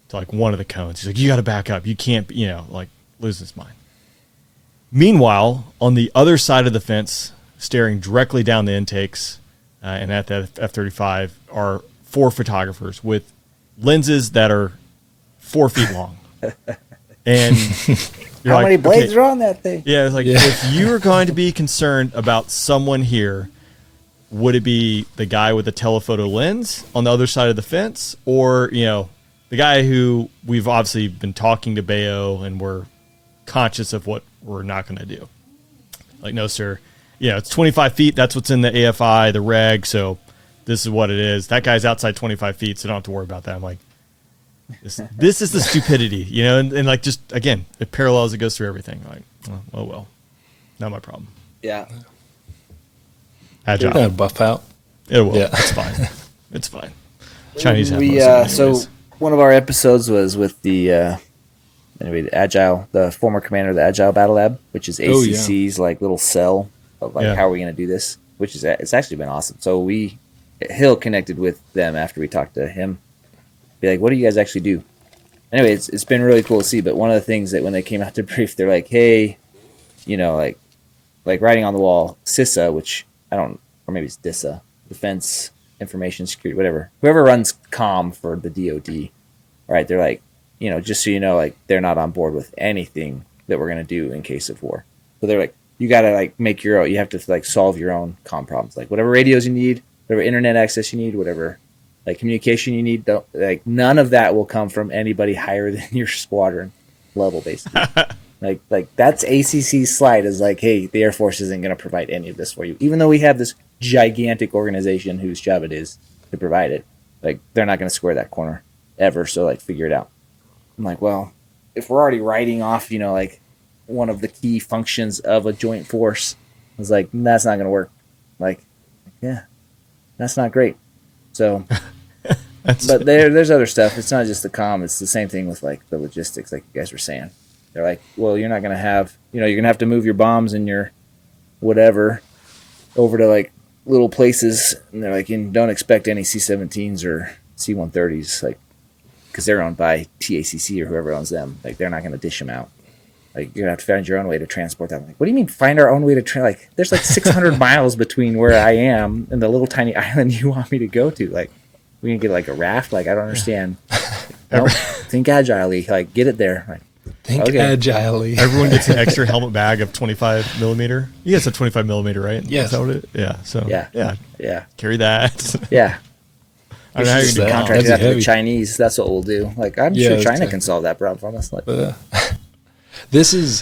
to like one of the cones. He's like, you got to back up. You can't, losing his mind. Meanwhile, on the other side of the fence, staring directly down the intakes and at the F-35 are 4 photographers with lenses that are 4 feet long. And how many blades are on that thing? Yeah, it's like, if you were going to be concerned about someone here, would it be the guy with the telephoto lens on the other side of the fence, or the guy who we've obviously been talking to Bayo and we're conscious of what we're not going to do? Like, no, sir. It's 25 feet. That's what's in the AFI, the reg. So this is what it is. That guy's outside 25 feet, so don't have to worry about that. I'm like, this is the stupidity, and like, just again, it parallels. It goes through everything. Like, oh well, not my problem. Yeah. Agile. Kind of buff out. It will. Yeah. It's fine. It's fine. Chinese have so one of our episodes was with the anyway, the former commander of the Agile Battle Lab, which is ACC's like little cell of like how are we going to do this, which is it's actually been awesome. So Hill connected with them after we talked to him. Be like, what do you guys actually do? Anyway, it's been really cool to see. But one of the things that when they came out to brief, they're like, hey, like writing on the wall, CISA, which or maybe it's DISA, Defense Information Security, whatever. Whoever runs comm for the DoD, right? They're like, just so you know, like they're not on board with anything that we're gonna do in case of war. So they're like, you gotta like make your own. You have to like solve your own comm problems, like whatever radios you need, whatever internet access you need, whatever like communication you need. Like none of that will come from anybody higher than your squadron level, basically. like that's ACC's slide is like, hey, the Air Force isn't gonna provide any of this for you, even though we have this gigantic organization whose job it is to provide it. Like they're not gonna square that corner ever. So like figure it out. I'm like, well, if we're already writing off, like one of the key functions of a joint force, I was like, that's not going to work. Like, yeah, that's not great. So, but there's other stuff. It's not just the comm. It's the same thing with like the logistics, like you guys were saying. They're like, well, you're not going to have, you're going to have to move your bombs and your whatever over to like little places. And they're like, and don't expect any C-17s or C-130s, like, because they're owned by TACC or whoever owns them. Like, they're not going to dish them out. Like, you're going to have to find your own way to transport them. Like, what do you mean find our own way to like, there's like 600 miles between where I am and the little tiny island you want me to go to. Like, we can get like a raft? Like, I don't understand. Nope. Think agilely. Like, get it there. Like, Think agilely. Everyone gets an extra helmet bag of 25 millimeter. You guys have 25 millimeter, right? Yes. Is that what it? Yeah. So yeah. Carry that. Yeah. I don't know how you're doing. Contracted out to the Chinese. That's what we'll do. Like, I'm sure China can solve that problem for us. Like,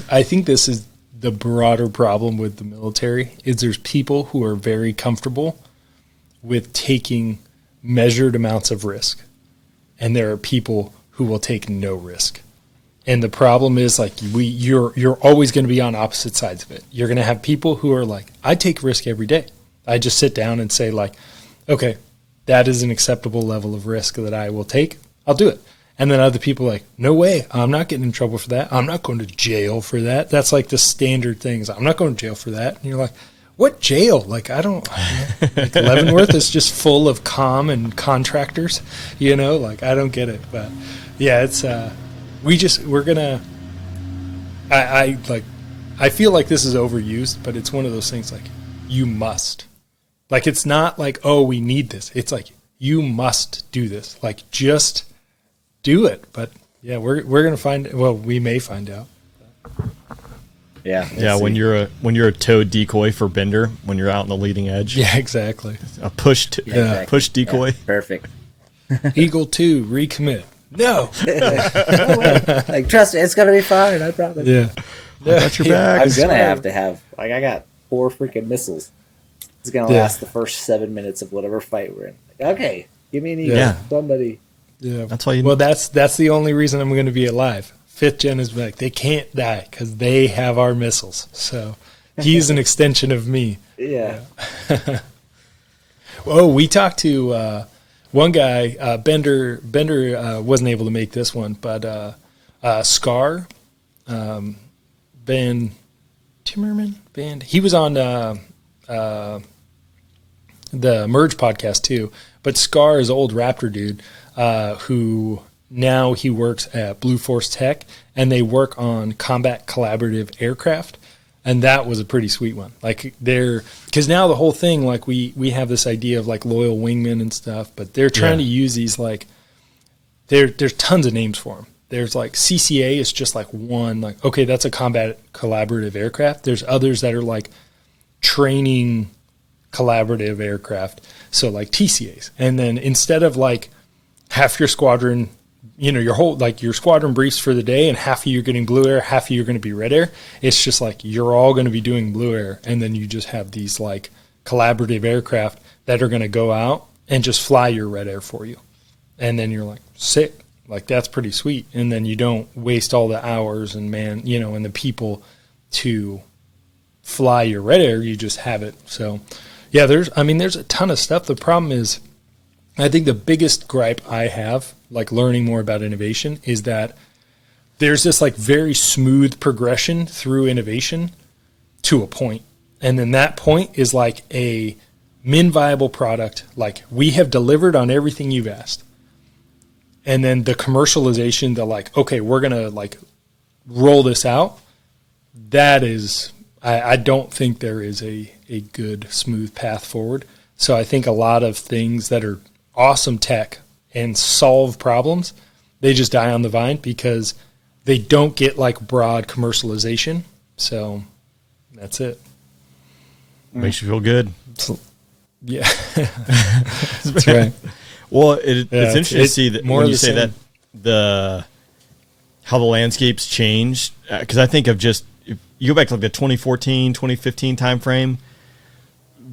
I think this is the broader problem with the military is there's people who are very comfortable with taking measured amounts of risk. And there are people who will take no risk. And the problem is like you're always going to be on opposite sides of it. You're going to have people who are like, I take risk every day. I just sit down and say like, okay, that is an acceptable level of risk that I will take. I'll do it. And then other people are like, no way. I'm not getting in trouble for that. I'm not going to jail for that. That's like the standard things. I'm not going to jail for that. And you're like, what jail? Like, I don't, like Leavenworth is just full of comm and contractors, like I don't get it. But yeah, it's, we're going to, I feel like this is overused, but it's one of those things like you must. Like, it's not like, oh, we need this. It's like, you must do this. Like, just do it. But, yeah, we're going to we may find out. Yeah. Yeah, when you're a towed decoy for Bender, when you're out on the leading edge. Yeah, exactly. A push decoy. Yeah, perfect. Eagle 2, recommit. No. No way. Like, trust me, it's going to be fine. I promise. Yeah. I got your back. I'm going to have, like, I got 4 freaking missiles. It's going to last the first 7 minutes of whatever fight we're in. Like, okay, give me an Eagle. Yeah. Somebody. Yeah. That's why Well, that's the only reason I'm going to be alive. 5th gen is like, they can't die because they have our missiles. So he's an extension of me. Yeah. Oh, we talked to one guy, Bender wasn't able to make this one, but Scar, Ben Timmerman, he was on the Merge podcast too. But Scar is an old Raptor dude who now he works at Blue Force Tech, and they work on combat collaborative aircraft. And that was a pretty sweet one. Like because now the whole thing, like we have this idea of like loyal wingmen and stuff, but they're trying to use these like, there's tons of names for them. There's like CCA is just like one, like, okay, that's a combat collaborative aircraft. There's others that are like training collaborative aircraft. So like TCAs. And then instead of like half your squadron, your squadron briefs for the day and half of you are getting blue air, half of you are going to be red air. It's just like you're all going to be doing blue air. And then you just have these like collaborative aircraft that are going to go out and just fly your red air for you. And then you're like, sick. Like, that's pretty sweet. And then you don't waste all the hours and and the people to fly your red air. You just have it. So, yeah, there's a ton of stuff. The problem is, I think the biggest gripe I have, like learning more about innovation, is that there's this like very smooth progression through innovation to a point. And then that point is like a min viable product. Like we have delivered on everything you've asked. And then the commercialization, the like, okay, we're going to like roll this out. That is, I don't think there is a good smooth path forward. So I think a lot of things that are awesome tech and solve problems, they just die on the vine because they don't get like broad commercialization. So that's it. Makes you feel good. Yeah. That's right. Well, it's interesting to see that when you say that how the landscape's changed, because I think of just, if you go back to like the 2014, 2015 timeframe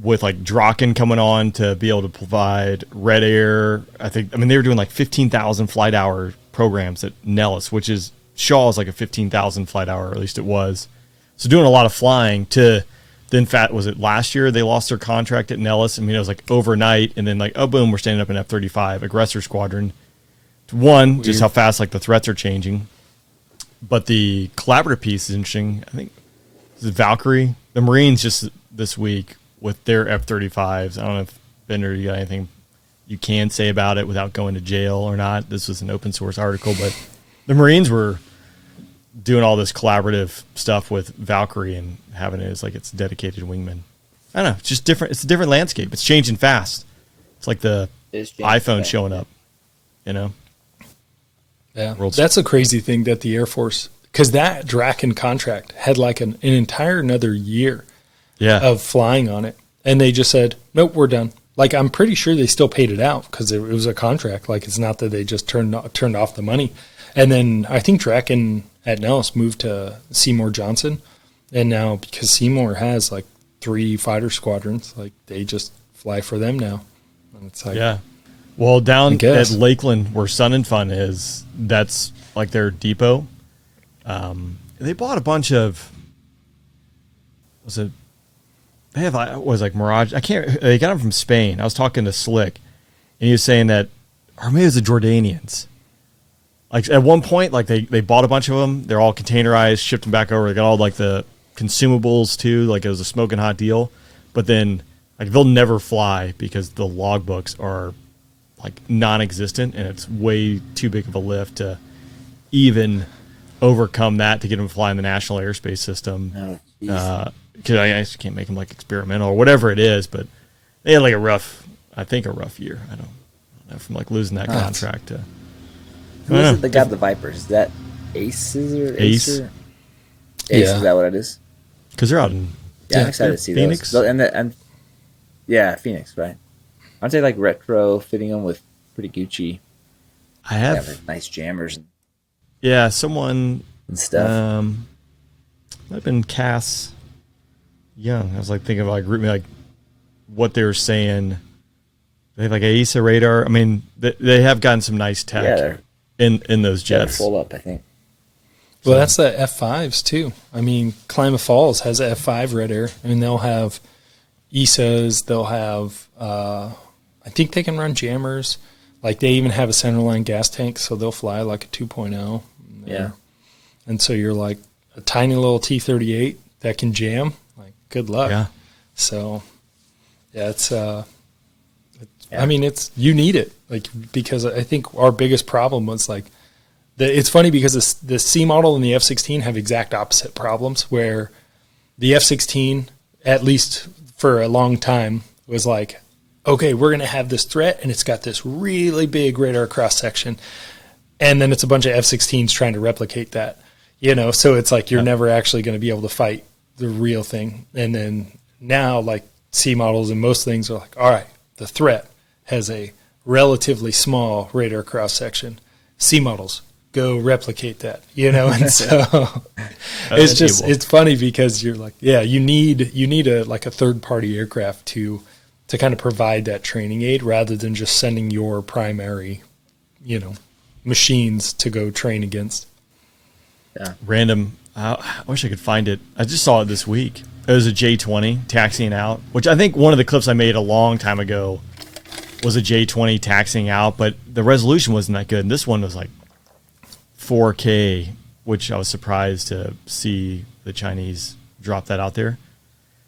with like Draken coming on to be able to provide Red Air. I mean, they were doing like 15,000 flight hour programs at Nellis, which is Shaw is like a 15,000 flight hour, or at least it was. So doing a lot of flying to then was it last year they lost their contract at Nellis? I mean, it was like overnight, and then like, oh, boom, we're standing up in F-35, Aggressor Squadron. One, weird. Just how fast like the threats are changing. But the collaborative piece is interesting. I think the Valkyrie, the Marines just this week with their F-35s. I don't know if, Bender, you got anything you can say about it without going to jail or not. This was an open source article, but the Marines were doing all this collaborative stuff with Valkyrie and having it as like its dedicated wingman. I don't know. It's just different. It's a different landscape. It's changing fast. It's like the iPhone showing up, you know? Yeah. That's a crazy thing that the Air Force, because that Draken contract had like an entire another year of flying on it. And they just said, nope, we're done. Like, I'm pretty sure they still paid it out because it was a contract. Like, it's not that they just turned off the money. And then I think Draken at Nellis moved to Seymour Johnson. And now because Seymour has like 3 fighter squadrons, like they just fly for them now. And it's like, yeah. Well, down at Lakeland where Sun and Fun is, that's like their depot. They bought a bunch of, they have like Mirage. They got them from Spain. I was talking to Slick, and he was saying that, or maybe it was the Jordanians. Like at one point, like they bought a bunch of them. They're all containerized, shipped them back over. They got all like the consumables too. Like it was a smoking hot deal. But then like they'll never fly because the logbooks are like non-existent, and it's way too big of a lift to even overcome that to get them to fly in the National Airspace System. Because I just can't make them like experimental or whatever it is. But they had like a rough year. I don't know, from like losing that contract to. Who is it that got the Vipers? Is that Aces or Ace? Ace, is that what it is? Because they're out in I'm excited to see Phoenix. Those. And Phoenix, right? Aren't they like retro fitting them with pretty Gucci? I have like nice jammers. Someone and stuff. Might have been Cass Young. I was like thinking of like what they were saying. They have like a AESA radar. I mean, they have gotten some nice tech in those jets. They're full up, I think. Well, that's the F5s too. I mean, Klamath Falls has a F5 Red Air, and they'll have ESAs. They'll have, I think they can run jammers. Like they even have a centerline gas tank, so they'll fly like a 2.0. Yeah. And so you're like a tiny little T-38 that can jam. Like, good luck. Yeah. So, yeah, I mean, you need it, like, because I think our biggest problem was like, it's funny because the C model and the F-16 have exact opposite problems, where the F-16, at least for a long time, was like, okay, we're going to have this threat, and it's got this really big radar cross section, and then it's a bunch of F-16s trying to replicate that, so it's like you're never actually going to be able to fight the real thing. And then now, like, C models and most things are like, all right, the threat has a relatively small radar cross section. C models, go replicate that, and so it's funny because you're like, you need a third party aircraft to kind of provide that training aid rather than just sending your primary, machines to go train against. Yeah. Random. I wish I could find it. I just saw it this week. It was a J-20 taxiing out, which I think one of the clips I made a long time ago was a J-20 taxiing out, but the resolution wasn't that good. And this one was like 4K which I was surprised to see the Chinese drop that out there.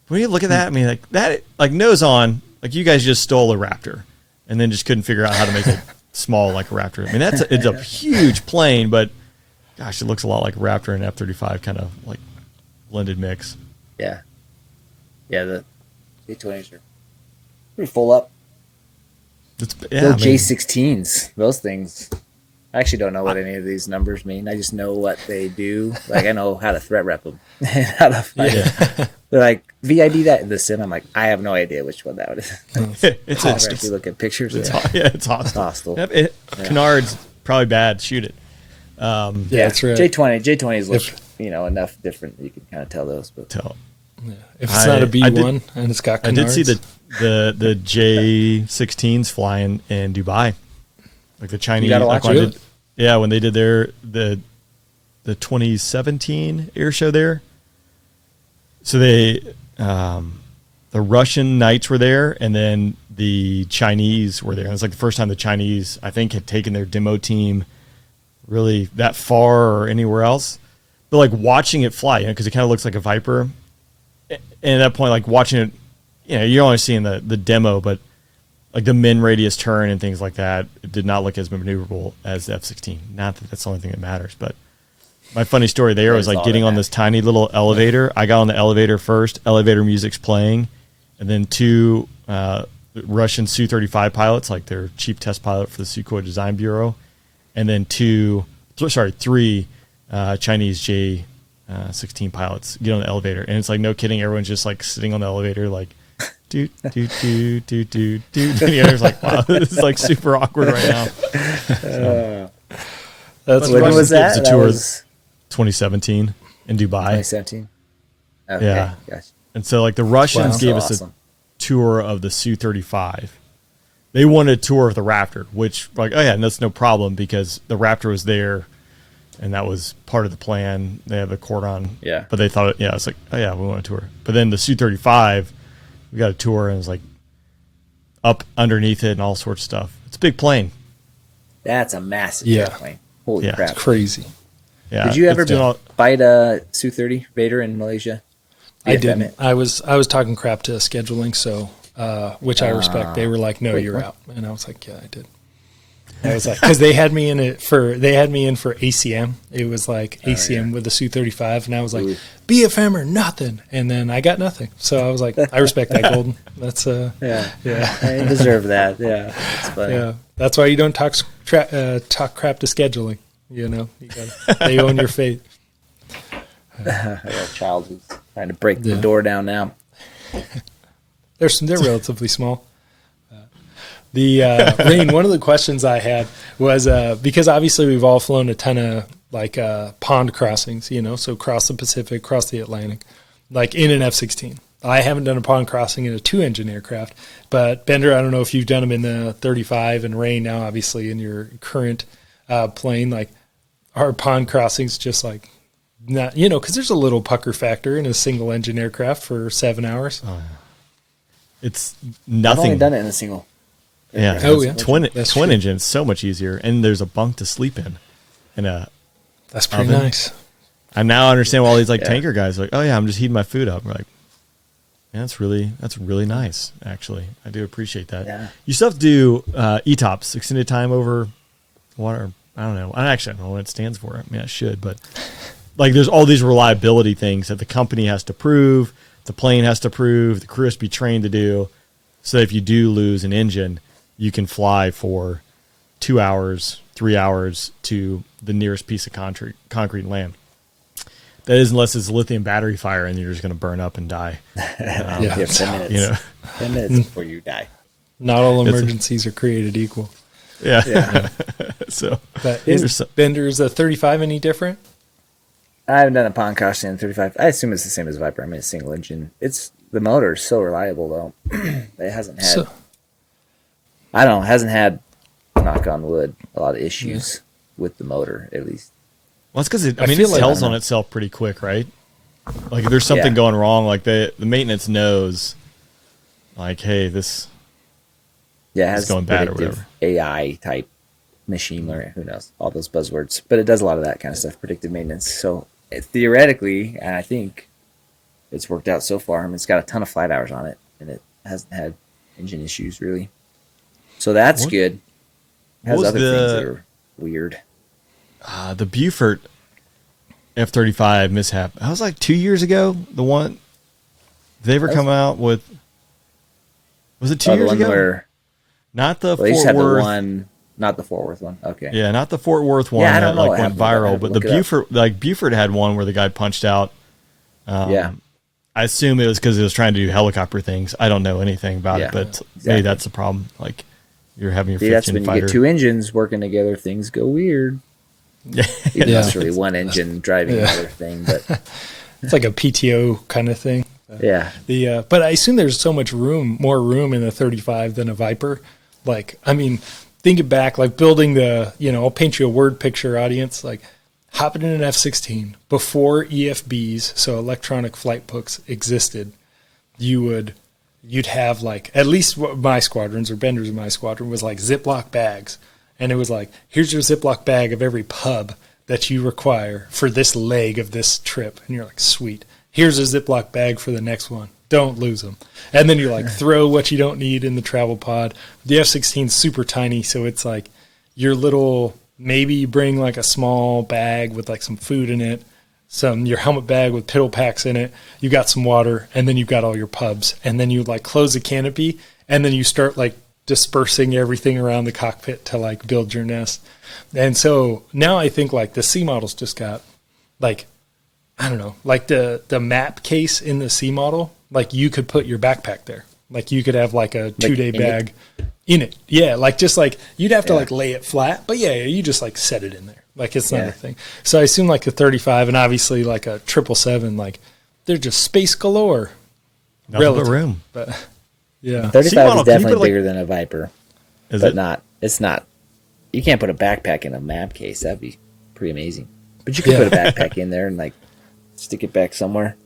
When you look at that, I mean, like that, like nose on, like you guys just stole a Raptor and then just couldn't figure out how to make it small like a Raptor. I mean, it's a huge plane, but gosh, it looks a lot like a Raptor and F-35 kind of like blended mix. Yeah. Yeah, the J-20s are pretty full up. J-16s, those things. I actually don't know what any of these numbers mean. I just know what they do. Like, I know how to threat rep them. How to fight. They're like, VID that in the sim. I'm like, I have no idea which one that is. It's hostile. If you look at pictures. It's hostile. Yep, Canard's probably bad. Shoot it. That's right. J-20s look, enough different. You can kind of tell those. But if it's not a B1 and it's got canards. I did see the J-16s flying in Dubai. Like the Chinese, you gotta watch it. When they did the 2017 air show there. So they, the Russian knights were there, and then the Chinese were there. And it's like the first time the Chinese, I think, had taken their demo team really that far or anywhere else. But like watching it fly, because it kind of looks like a Viper. And at that point, like watching it, you're only seeing the demo, but like the min radius turn and things like that, it did not look as maneuverable as the F-16. Not that that's the only thing that matters, but my funny story there was like getting on this tiny little elevator. I got on the elevator first. Elevator music's playing, and then two Russian Su-35 pilots, like their chief test pilot for the Sukhoi Design Bureau, and then three Chinese J-16 pilots get on the elevator, and it's like no kidding. Everyone's just like sitting on the elevator, like. Doot. And the other's like, wow, this is like super awkward right now. That's when was that? The tour 2017 in Dubai. 2017. Okay, yeah. Gotcha. And so like the Russians gave us a tour of the Su-35. They wanted a tour of the Raptor, which like, oh yeah, and that's no problem because the Raptor was there and that was part of the plan. They have the cordon. Yeah. But they thought, it's like, oh yeah, we want a tour. But then the Su-35, we got a tour and it was like up underneath it and all sorts of stuff. It's a big plane. That's a massive airplane. Holy crap. It's crazy. Yeah. Did you ever fight a Su-30 Vader in Malaysia? I didn't. I was talking crap to scheduling, so which I respect. They were like, "No, you're out," and I was like, "Yeah, I did." I was like, because they had me in for ACM. It was like ACM with the Su-35, and I was like, BFM or nothing, and then I got nothing. So I was like, I respect that, Golden. That's yeah. I deserve that. Yeah, that's funny. Yeah, that's why you don't talk crap to scheduling. They own your fate. I got a child who's trying to break the door down now. They're relatively small. Rain, one of the questions I had was because obviously we've all flown a ton of like pond crossings, so across the Pacific, across the Atlantic, like in an F-16. I haven't done a pond crossing in a 2-engine aircraft, but Bender, I don't know if you've done them in the 35, and Rain now obviously in your current plane. Like, are pond crossings just like not, because there's a little pucker factor in a single engine aircraft for 7 hours. It's nothing. I've only done it in a single. Yeah. Oh, yeah. Twin engine is so much easier, and there's a bunk to sleep in. That's pretty nice. I now understand why all these tanker guys are like, oh yeah, I'm just heating my food up. We're like, yeah, that's really nice. Actually, I do appreciate that. Yeah. You still have to do ETOPS, extended time over water. I don't know. I don't know what it stands for. I mean, I should, but like, there's all these reliability things that the company has to prove, the plane has to prove, the crew has to be trained to do. So if you do lose an engine, you can fly for 2 hours, 3 hours to the nearest piece of concrete and land. That is, unless it's a lithium battery fire and you're just going to burn up and die. 10 minutes. 10 minutes before you die. Not all emergencies are created equal. Yeah. So, but is Bender's a 35 any different? I haven't done a pond crossing in 35. I assume it's the same as Viper. I mean, a single engine. The motor is so reliable though. It hasn't had. Hasn't had, knock on wood, a lot of issues with the motor, at least. Well, it's because it tells on itself pretty quick, right? Like if there's something going wrong, like the maintenance knows, like, hey, this it has is going bad or whatever. AI type machine learning, who knows, all those buzzwords. But it does a lot of that kind of stuff, predictive maintenance. So theoretically, and I think it's worked out so far. I mean, it's got a ton of flight hours on it, and it hasn't had engine issues really. So that's good. It has other things that are weird. The Beaufort F-35 mishap. That was like 2 years ago. The one, did they ever come out with? Was it 2 years ago? Where, not the Fort Fort Worth. The one, not the Fort Worth one. Okay. Yeah, not the Fort Worth one I don't that know like went viral, but the Beaufort, Beaufort had one where the guy punched out. Yeah. I assume it was because it was trying to do helicopter things. I don't know anything about it, but maybe that's the problem. Like you're having your 15 that's when fighter. you get two engines working together, things go weird. Yeah, Even though it's really one engine driving another thing, but it's like a PTO kind of thing. Yeah. But I assume there's so much more room in the 35 than a Viper. Like, I mean, thinking back, like building I'll paint you a word picture, audience, like hopping in an F-16 before EFBs, so electronic flight books existed, you'd have like, at least my squadrons or Bender's in my squadron was like Ziploc bags. And it was like, here's your Ziploc bag of every pub that you require for this leg of this trip. And you're like, sweet. Here's a Ziploc bag for the next one. Don't lose them. And then you're like, throw what you don't need in the travel pod. The F-16 is super tiny, so it's like your little, maybe you bring like a small bag with like some food in it, your helmet bag with piddle packs in it, you got some water, and then you've got all your pubs. And then you like close the canopy, and then you start like dispersing everything around the cockpit to like build your nest. And so now I think like the C models just got like, I don't know, like the map case in the C model, like you could put your backpack there. Like you could have like a 2-day bag in it. Yeah. Like just like you'd have to like lay it flat, but you just like set it in there. Like it's not a thing. So I assume like a 35 and obviously like a 777, like they're just space galore. Nothing but room. But yeah. 35 is definitely bigger than a Viper. It's not. You can't put a backpack in a map case. That'd be pretty amazing. But you could put a backpack in there and like stick it back somewhere.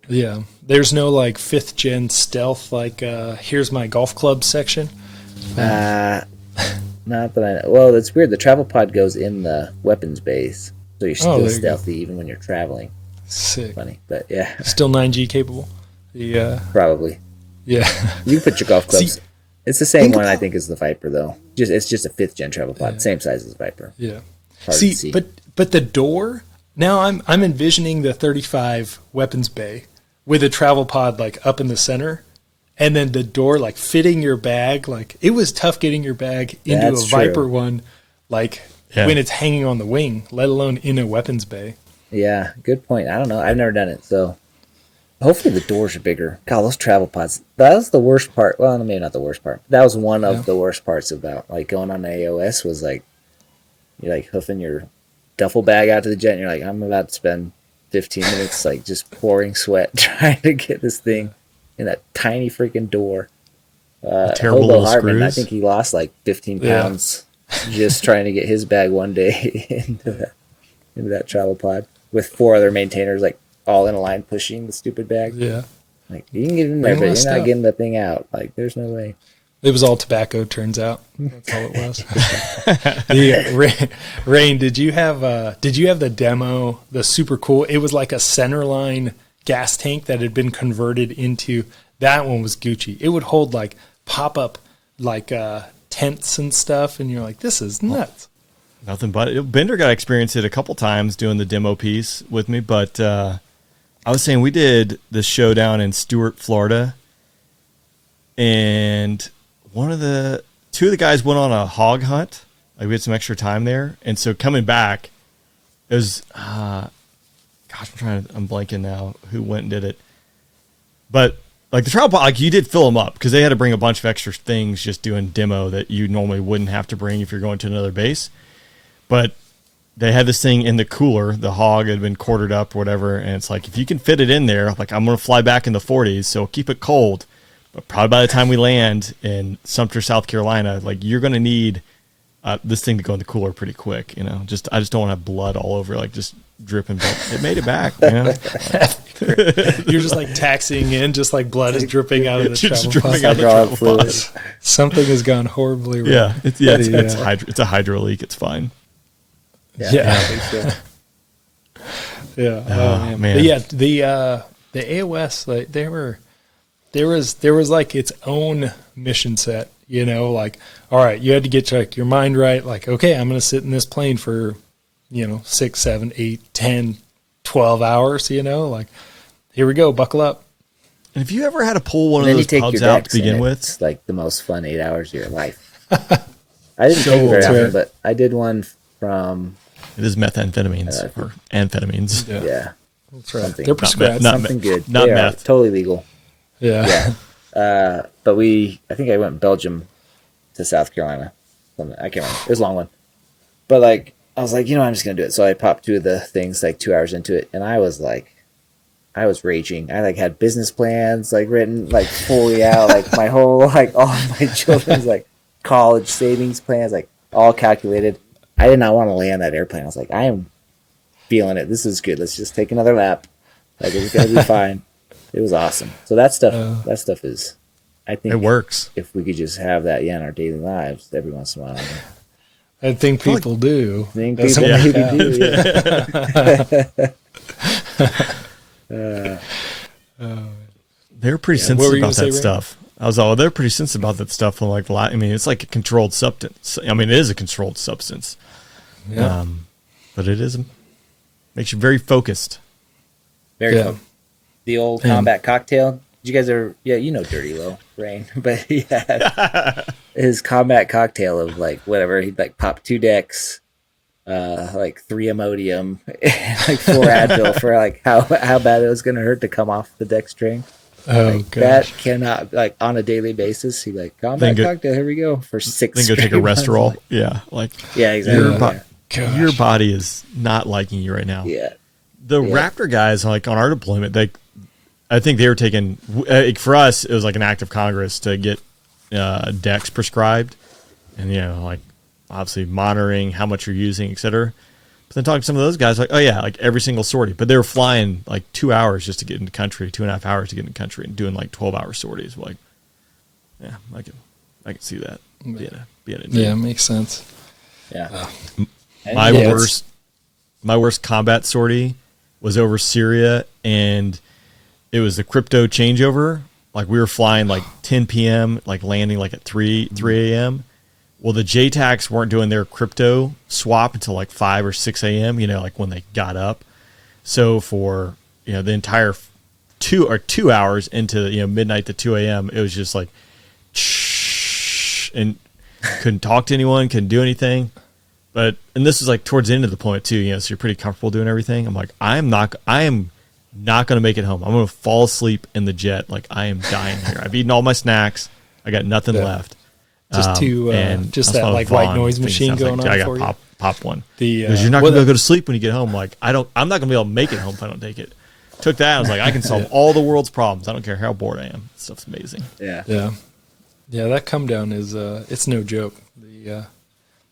Yeah. There's no like 5th gen stealth, like here's my golf club section. Not that I know. Well, it's weird. The travel pod goes in the weapons base. So you're still stealthy even when you're traveling. Sick. Funny. But yeah. Still 9G capable. Probably. Yeah. You can put your golf clubs. It's the same one, I think, as the Viper, though. It's just a 5th gen travel pod, same size as the Viper. Yeah. See, but the door. Now I'm envisioning the 35 weapons bay with a travel pod like up in the center, and then the door like fitting your bag. Like it was tough getting your bag into a Viper one, like when it's hanging on the wing, let alone in a weapons bay. Yeah, good point. I don't know. I've never done it, so. Hopefully the doors are bigger. God, those travel pods. That was the worst part. Well, maybe not the worst part. That was one of the worst parts about like going on AOS was like you're like hoofing your duffel bag out to the jet and you're like, I'm about to spend 15 minutes like just pouring sweat trying to get this thing in that tiny freaking door. Terrible Hobo little Hartman, screws. I think he lost like 15 pounds just trying to get his bag one day into that travel pod with 4 other maintainers like all in a line pushing the stupid bag. Yeah. Like, you can get in there, but you're not getting the thing out. Like, there's no way. It was all tobacco, turns out. That's all it was. Rain, did you have the demo, the super cool, it was like a centerline gas tank that had been converted into, that one was Gucci. It would hold like pop-up like tents and stuff, and you're like, this is nuts. Nothing but Bender got to experience it a couple times doing the demo piece with me, but I was saying we did the showdown in Stuart, Florida, and two of the guys went on a hog hunt. Like we had some extra time there, and so coming back, it was I'm blanking now who went and did it, but like the trial pod, like you did fill them up because they had to bring a bunch of extra things just doing demo that you normally wouldn't have to bring if you're going to another base, but. They had this thing in the cooler. The hog had been quartered up or whatever. And it's like, if you can fit it in there, like I'm going to fly back in the 40s, so keep it cold. But probably by the time we land in Sumter, South Carolina, like you're going to need this thing to go in the cooler pretty quick. I just don't want to have blood all over, like just dripping. But it made it back. You're just like taxiing in, just like blood is dripping out of the Just travel dripping pod. out of the Hydraulic travel pod. fluid. Something has gone horribly wrong. Yeah, The, it's a hydro leak. It's fine. Yeah. I think so. Yeah. Oh, man. But yeah, the AOS, like there was like its own mission set, you know, like, all right, you had to get like your mind right, like, okay, I'm gonna sit in this plane for, 6, 7, 8, 10, 12 hours, like, here we go, buckle up. And if you ever had to pull one And of then you those take pubs your out to decks, begin and with, it's like the most fun 8 hours of your life. I didn't take it very That's often, right. but I did one from it is methamphetamines or amphetamines. yeah, That's right. something. They're prescribed. Not something good. not They are meth. totally legal. yeah. Yeah. But I think I went Belgium to South Carolina. Something, I can't remember. It was a long one. But like, I was like, I'm just going to do it. So I popped 2 of the things like 2 hours into it. And I was raging. I like had business plans like written like fully out, like my whole, like all of my children's like college savings plans, like all calculated. I did not want to land that airplane. I was like, I am feeling it. This is good. Let's just take another lap. Like it's going to be fine. It was awesome. So that stuff is, I think It works. if we could just have that, in our daily lives every once in a while. I think people do. I think Doesn't people work maybe out. do. Yeah. They're pretty what were sensitive you about gonna that say, Ray? stuff. They're pretty sensitive about that stuff. And like, it's like a controlled substance. I mean, it is a controlled substance. Yeah. But it is makes you very focused. Very Yeah. cool. The old combat cocktail. Did you guys ever? Yeah, Dirty Low Rain, but he had his combat cocktail of like whatever. He'd like pop 2 decks, like 3 Imodium, and like 4 Advil for like how bad it was going to hurt to come off the deck string. Oh, Like, gosh. that cannot, like on a daily basis. He like combat Then cocktail. Here we go for 6. Then go take a straight months. Restorol. Yeah, like Yeah, exactly. your, bo- Gosh. your body is not liking you right now. Yeah. The Raptor guys, like on our deployment, I think they were taking for us. It was like an act of Congress to get decks prescribed, and like obviously monitoring how much you're using, etc. But then talking to some of those guys, like, oh yeah, like every single sortie, but they were flying like 2 hours just to get into country, 2.5 hours to get into country, and doing like 12-hour sorties. Like, yeah, I can see that being a Yeah, it makes sense. Yeah. My Yeah, worst combat sortie was over Syria, and it was the crypto changeover. Like we were flying like 10 p.m., like landing like at 3 a.m. Well, the JTACs weren't doing their crypto swap until like 5 or 6 a.m., like when they got up. So for, the entire 2 hours into, midnight to 2 a.m., it was just like, and couldn't talk to anyone, couldn't do anything. And this is like towards the end of the deployment too, so you're pretty comfortable doing everything. I'm like, I am not going to make it home. I'm going to fall asleep in the jet. Like I am dying here. I've eaten all my snacks. I got nothing left. Just just that like white noise machine going on I for got pop one. The, Because you're not going to be able to go to sleep when you get home. Like I'm not going to be able to make it home if I don't take it. Took that. I was like, I can solve all the world's problems. I don't care how bored I am. This stuff's amazing. Yeah. Yeah. Yeah, that come down is it's no joke.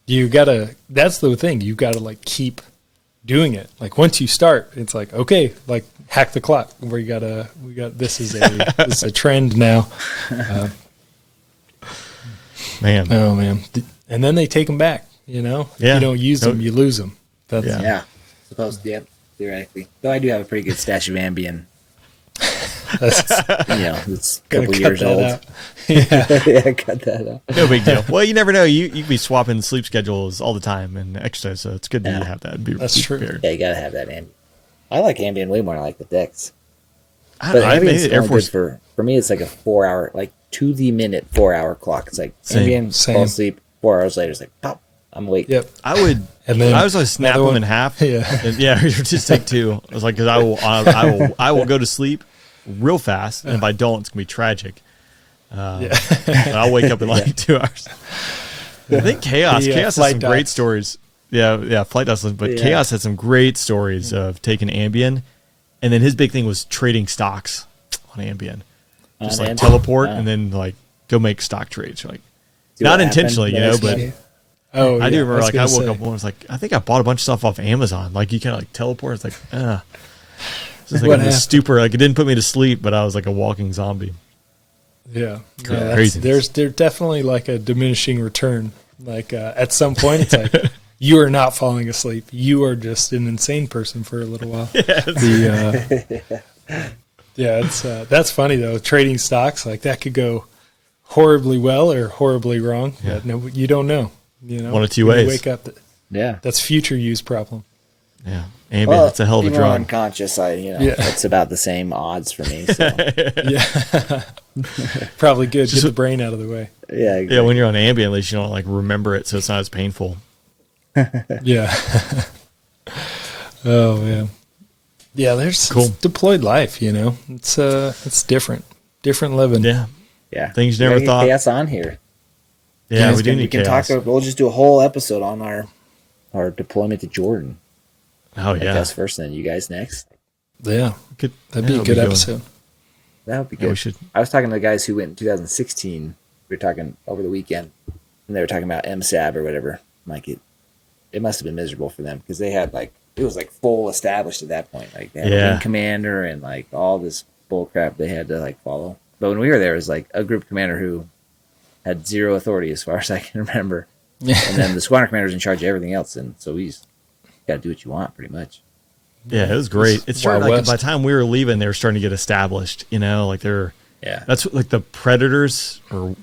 That's the thing. You gotta like keep doing it. Like once you start, it's like, okay, like hack the clock. This is a trend now. Man. Oh man. And then they take them back, Yeah. If you don't use them, you lose them. That's Yeah. Yeah. Supposed to, yeah, theoretically. Though I do have a pretty good stash of Ambien. It's a gonna couple cut years that old. out. Yeah, cut that out. No big deal. Well, you never know. You can be swapping sleep schedules all the time and exercise, so it's good that you have that. That's true. prepared. Yeah, you gotta have that Ambien. I like Ambien way more than I like the Dex. I But don't know. I Ambien's made Air only Force. good for me. It's like a 4-hour, like to the minute 4-hour clock. It's like Same. Ambien, fall asleep. 4 hours later, it's like pop. I'm awake. Yep. I would. And then I was like snap another them one. in half. Yeah. And, just take 2. I was like, because I will go to sleep real fast, and if I don't, it's gonna be tragic. And I'll wake up in like 2 hours. I think Chaos has flight some docs. great stories. Yeah, flight docs. But Yeah. Chaos had some great stories of taking Ambien, and then his big thing was trading stocks on Ambien. Just On like Ambien? teleport Wow. and then like go make stock trades. Like See not what intentionally, happened but. the next day? Oh, I do remember, was like, I gonna woke say. up and was like, I think I bought a bunch of stuff off Amazon. Like, you kind of like teleport. It's like, Just like a stupor. Like it didn't put me to sleep, but I was like a walking zombie. Yeah. Crazy. There's definitely like a diminishing return. Like at some point, it's like you are not falling asleep. You are just an insane person for a little while. That's funny though. Trading stocks, like that could go horribly well or horribly wrong. Yeah. But no, you don't know. You know, one of two ways. You wake up. That's future use problem. Yeah, Ambien, that's a hell of a drug. Unconscious, it's about the same odds for me. So. Yeah, probably good. Get the brain out of the way. Yeah, exactly. Yeah. When you're on Ambien, at least you don't like remember it, so it's not as painful. Yeah. Oh man. Yeah, there's cool. Deployed life. You know, it's different living. Yeah. Things you never thought. Chaos on here. Yeah, we do need chaos. We'll just do a whole episode on our deployment to Jordan. Oh yeah, that's first, and then you guys next. Yeah, that'd be a good episode. That would be good. We should. I was talking to the guys who went in 2016. We were talking over the weekend, and they were talking about MSAB or whatever. Like it must have been miserable for them because they had it was full established at that point. Like they had a wing commander and all this bull crap they had to follow. But when we were there, it was a group commander who had zero authority as far as I can remember. And then the squadron commander was in charge of everything else, and so we got to do what you want, pretty much. Yeah, it was great. It started by the time we were leaving, they were starting to get established. You know, that's what, the Predators or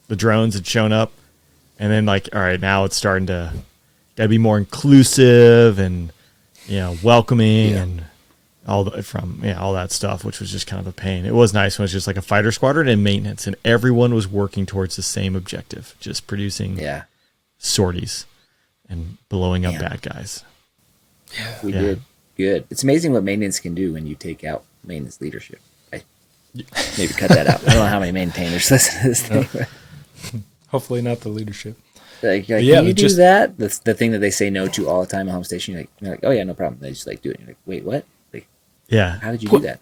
the drones had shown up, and then all right, now it's starting to gotta be more inclusive and welcoming and all that stuff, which was just kind of a pain. It was nice when it was just a fighter squadron and maintenance, and everyone was working towards the same objective, just producing sorties and blowing up bad guys. Yeah, we did good. It's amazing what maintenance can do when you take out maintenance leadership. Maybe cut that out. I don't know how many maintainers listen to this thing. Hopefully not the leadership. Can you do that? The thing that they say no to all the time at home station. You're like, oh yeah, no problem. They just do it. You're like, wait, what? How did you do that?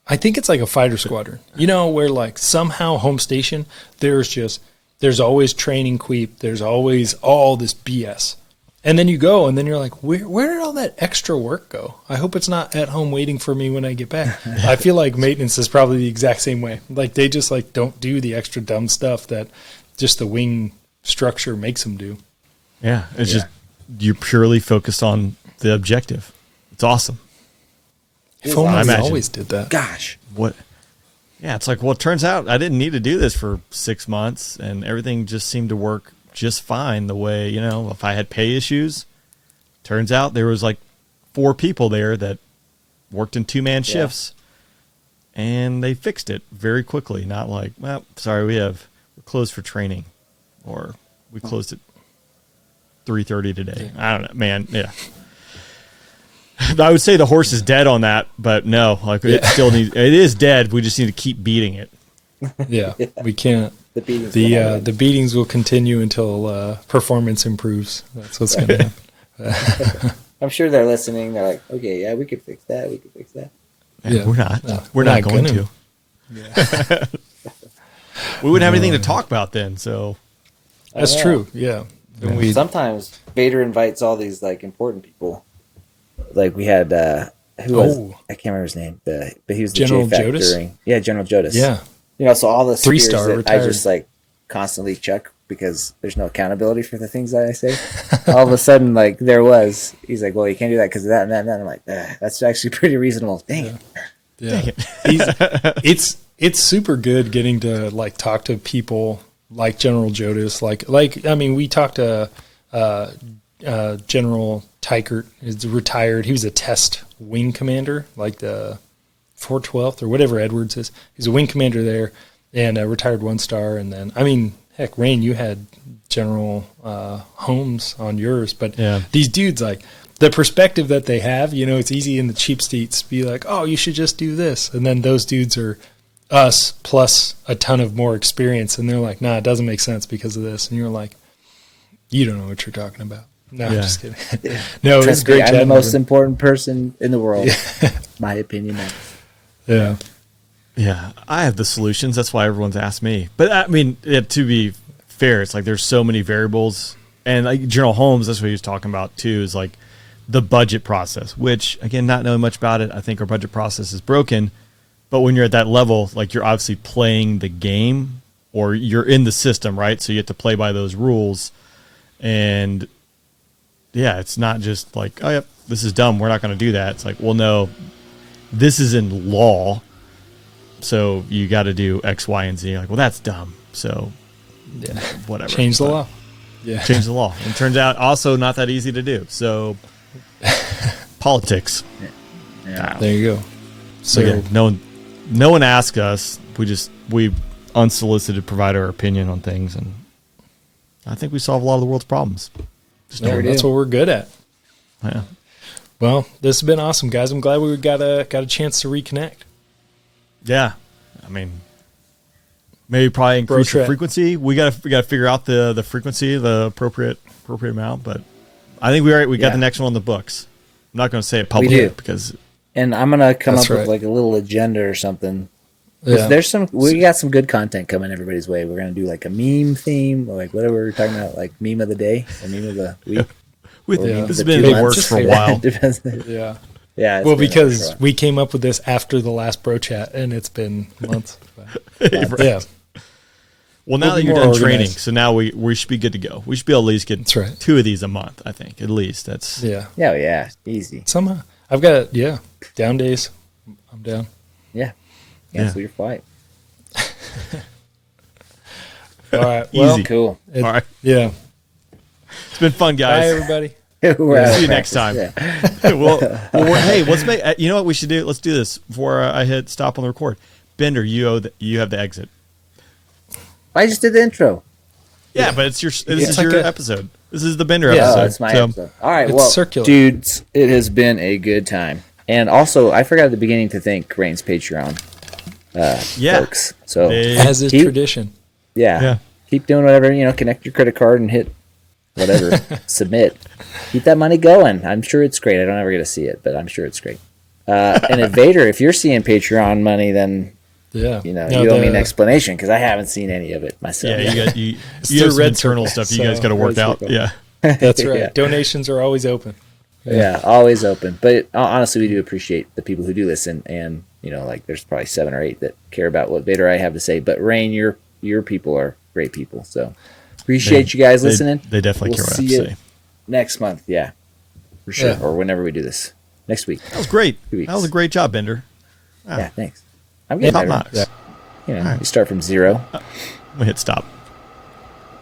I think it's like a fighter squadron. Where somehow home station there's always training creep. There's always all this BS. And then you go, and then you're like, where did all that extra work go? I hope it's not at home waiting for me when I get back. I feel like maintenance is probably the exact same way. They just don't do the extra dumb stuff that just the wing structure makes them do. Yeah, it's just you're purely focused on the objective. It's awesome. If only always did that. Gosh. What? Yeah, it's it turns out I didn't need to do this for 6 months, and everything just seemed to work just fine the way, if I had pay issues, turns out there was 4 people there that worked in 2-man shifts, and they fixed it very quickly. Not well, sorry, we're closed for training, or we closed at 3:30 today. I don't know, man. Yeah. I would say the horse is dead on that, but no, it still needs, it is dead. We just need to keep beating it. Yeah, we can't. The beatings will continue until performance improves. That's what's going to happen. I'm sure they're listening. They're like, okay, yeah, we could fix that. We could fix that. Yeah, we're not. No, we're not going to. Yeah. We wouldn't have anything to talk about then. So that's true. Yeah. Sometimes Vader invites all these important people. We had who was I can't remember his name. But he was the General JFAC Jodas. General Jodas. Yeah. So all the 3-star that retired. I just constantly chuck because there's no accountability for the things that I say. All of a sudden, there was. He's like, well, you can't do that because of that and that and that. I'm like, that's actually pretty reasonable. Dang it. Yeah. Dang it. It's super good getting to talk to people like General Jodas. We talked to General Tykert is retired. He was a test wing commander, the 412th or whatever Edwards is. He's a wing commander there and retired 1-star. And then, heck, Rain, you had General Holmes on yours. But these dudes, the perspective that they have, it's easy in the cheap seats to be like, oh, you should just do this. And then those dudes are us plus a ton of more experience. And they're like, nah, it doesn't make sense because of this. And you're like, you don't know what you're talking about. No, I'm just kidding. No, it's great. I'm the most important person in the world. My opinion. Yeah. Yeah. I have the solutions. That's why everyone's asked me. But to be fair, it's there's so many variables. And General Holmes, that's what he was talking about too, is the budget process, which again, not knowing much about it, I think our budget process is broken. But when you're at that level, like you're obviously playing the game or you're in the system, right? So you have to play by those rules. And yeah, it's not just like, oh, yep, this is dumb, we're not going to do that. It's like, well, no, this is in law. So you got to do X, Y, and Z. Like, well, that's dumb. So Yeah. whatever. Change the law. Yeah. Change the law. And it turns out also not that easy to do. So politics. Yeah. There you go. So again, no one asked us. We unsolicited provide our opinion on things, and I think we solve a lot of the world's problems. That's what we're good at. Yeah. Well, this has been awesome, guys. I'm glad we got a chance to reconnect. Yeah. I mean, maybe probably increase the frequency. We got to figure out the frequency, the appropriate amount. But I think we got the next one on the books. I'm not going to say it publicly because. And I'm gonna come That's up right. with like a little agenda or something. Yeah. We got some good content coming everybody's way. We're gonna do like a meme theme, or like whatever we're talking about, like meme of the day or meme of the week. This has been in the works for a while. Yeah. Yeah. Well, because we came up with this after the last bro chat, and it's been months. Right. Yeah. Well, now that you're done training, so now we should be good to go. We should be able to at least get 2 of these a month, I think. At least that's yeah, easy. Somehow I've got down days. I'm down. Yeah. Cancel your flight. All right. Well, easy. Cool. All right. Yeah. It's been fun, guys. Bye, everybody. See you next time. Yeah. Hey, let's make. You know what we should do? Let's do this before I hit stop on the record. Bender, you have the exit. I just did the intro. Yeah, but this is like your a- episode. This is the Bender Oh, episode. it's my So- episode. All right, It's well, circular. dudes, it has been a good time. And also, I forgot at the beginning to thank Rain's Patreon folks. So As is tradition. yeah, keep doing whatever, connect your credit card and hit whatever, submit. Keep that money going. I'm sure it's great. I don't ever get to see it, but I'm sure it's great. And at Vader, if you're seeing Patreon money, then you owe me an explanation because I haven't seen any of it myself. Yeah, you through have some Red internal Circle, stuff you guys got to work Red out. Circle. Yeah. That's right. Yeah. Donations are always open. Yeah, always open. But honestly, we do appreciate the people who do listen, and like there's probably 7 or 8 that care about what Vader I have to say. But Rain, your people are great people, so appreciate you guys listening. They definitely care what I have to say. Next month, yeah, for sure, Yeah. or whenever we do this next week. That was great. 2 weeks. That was a great job, Bender. Yeah, thanks. I'm getting Top better. notch. You start from 0. I'm gonna hit stop.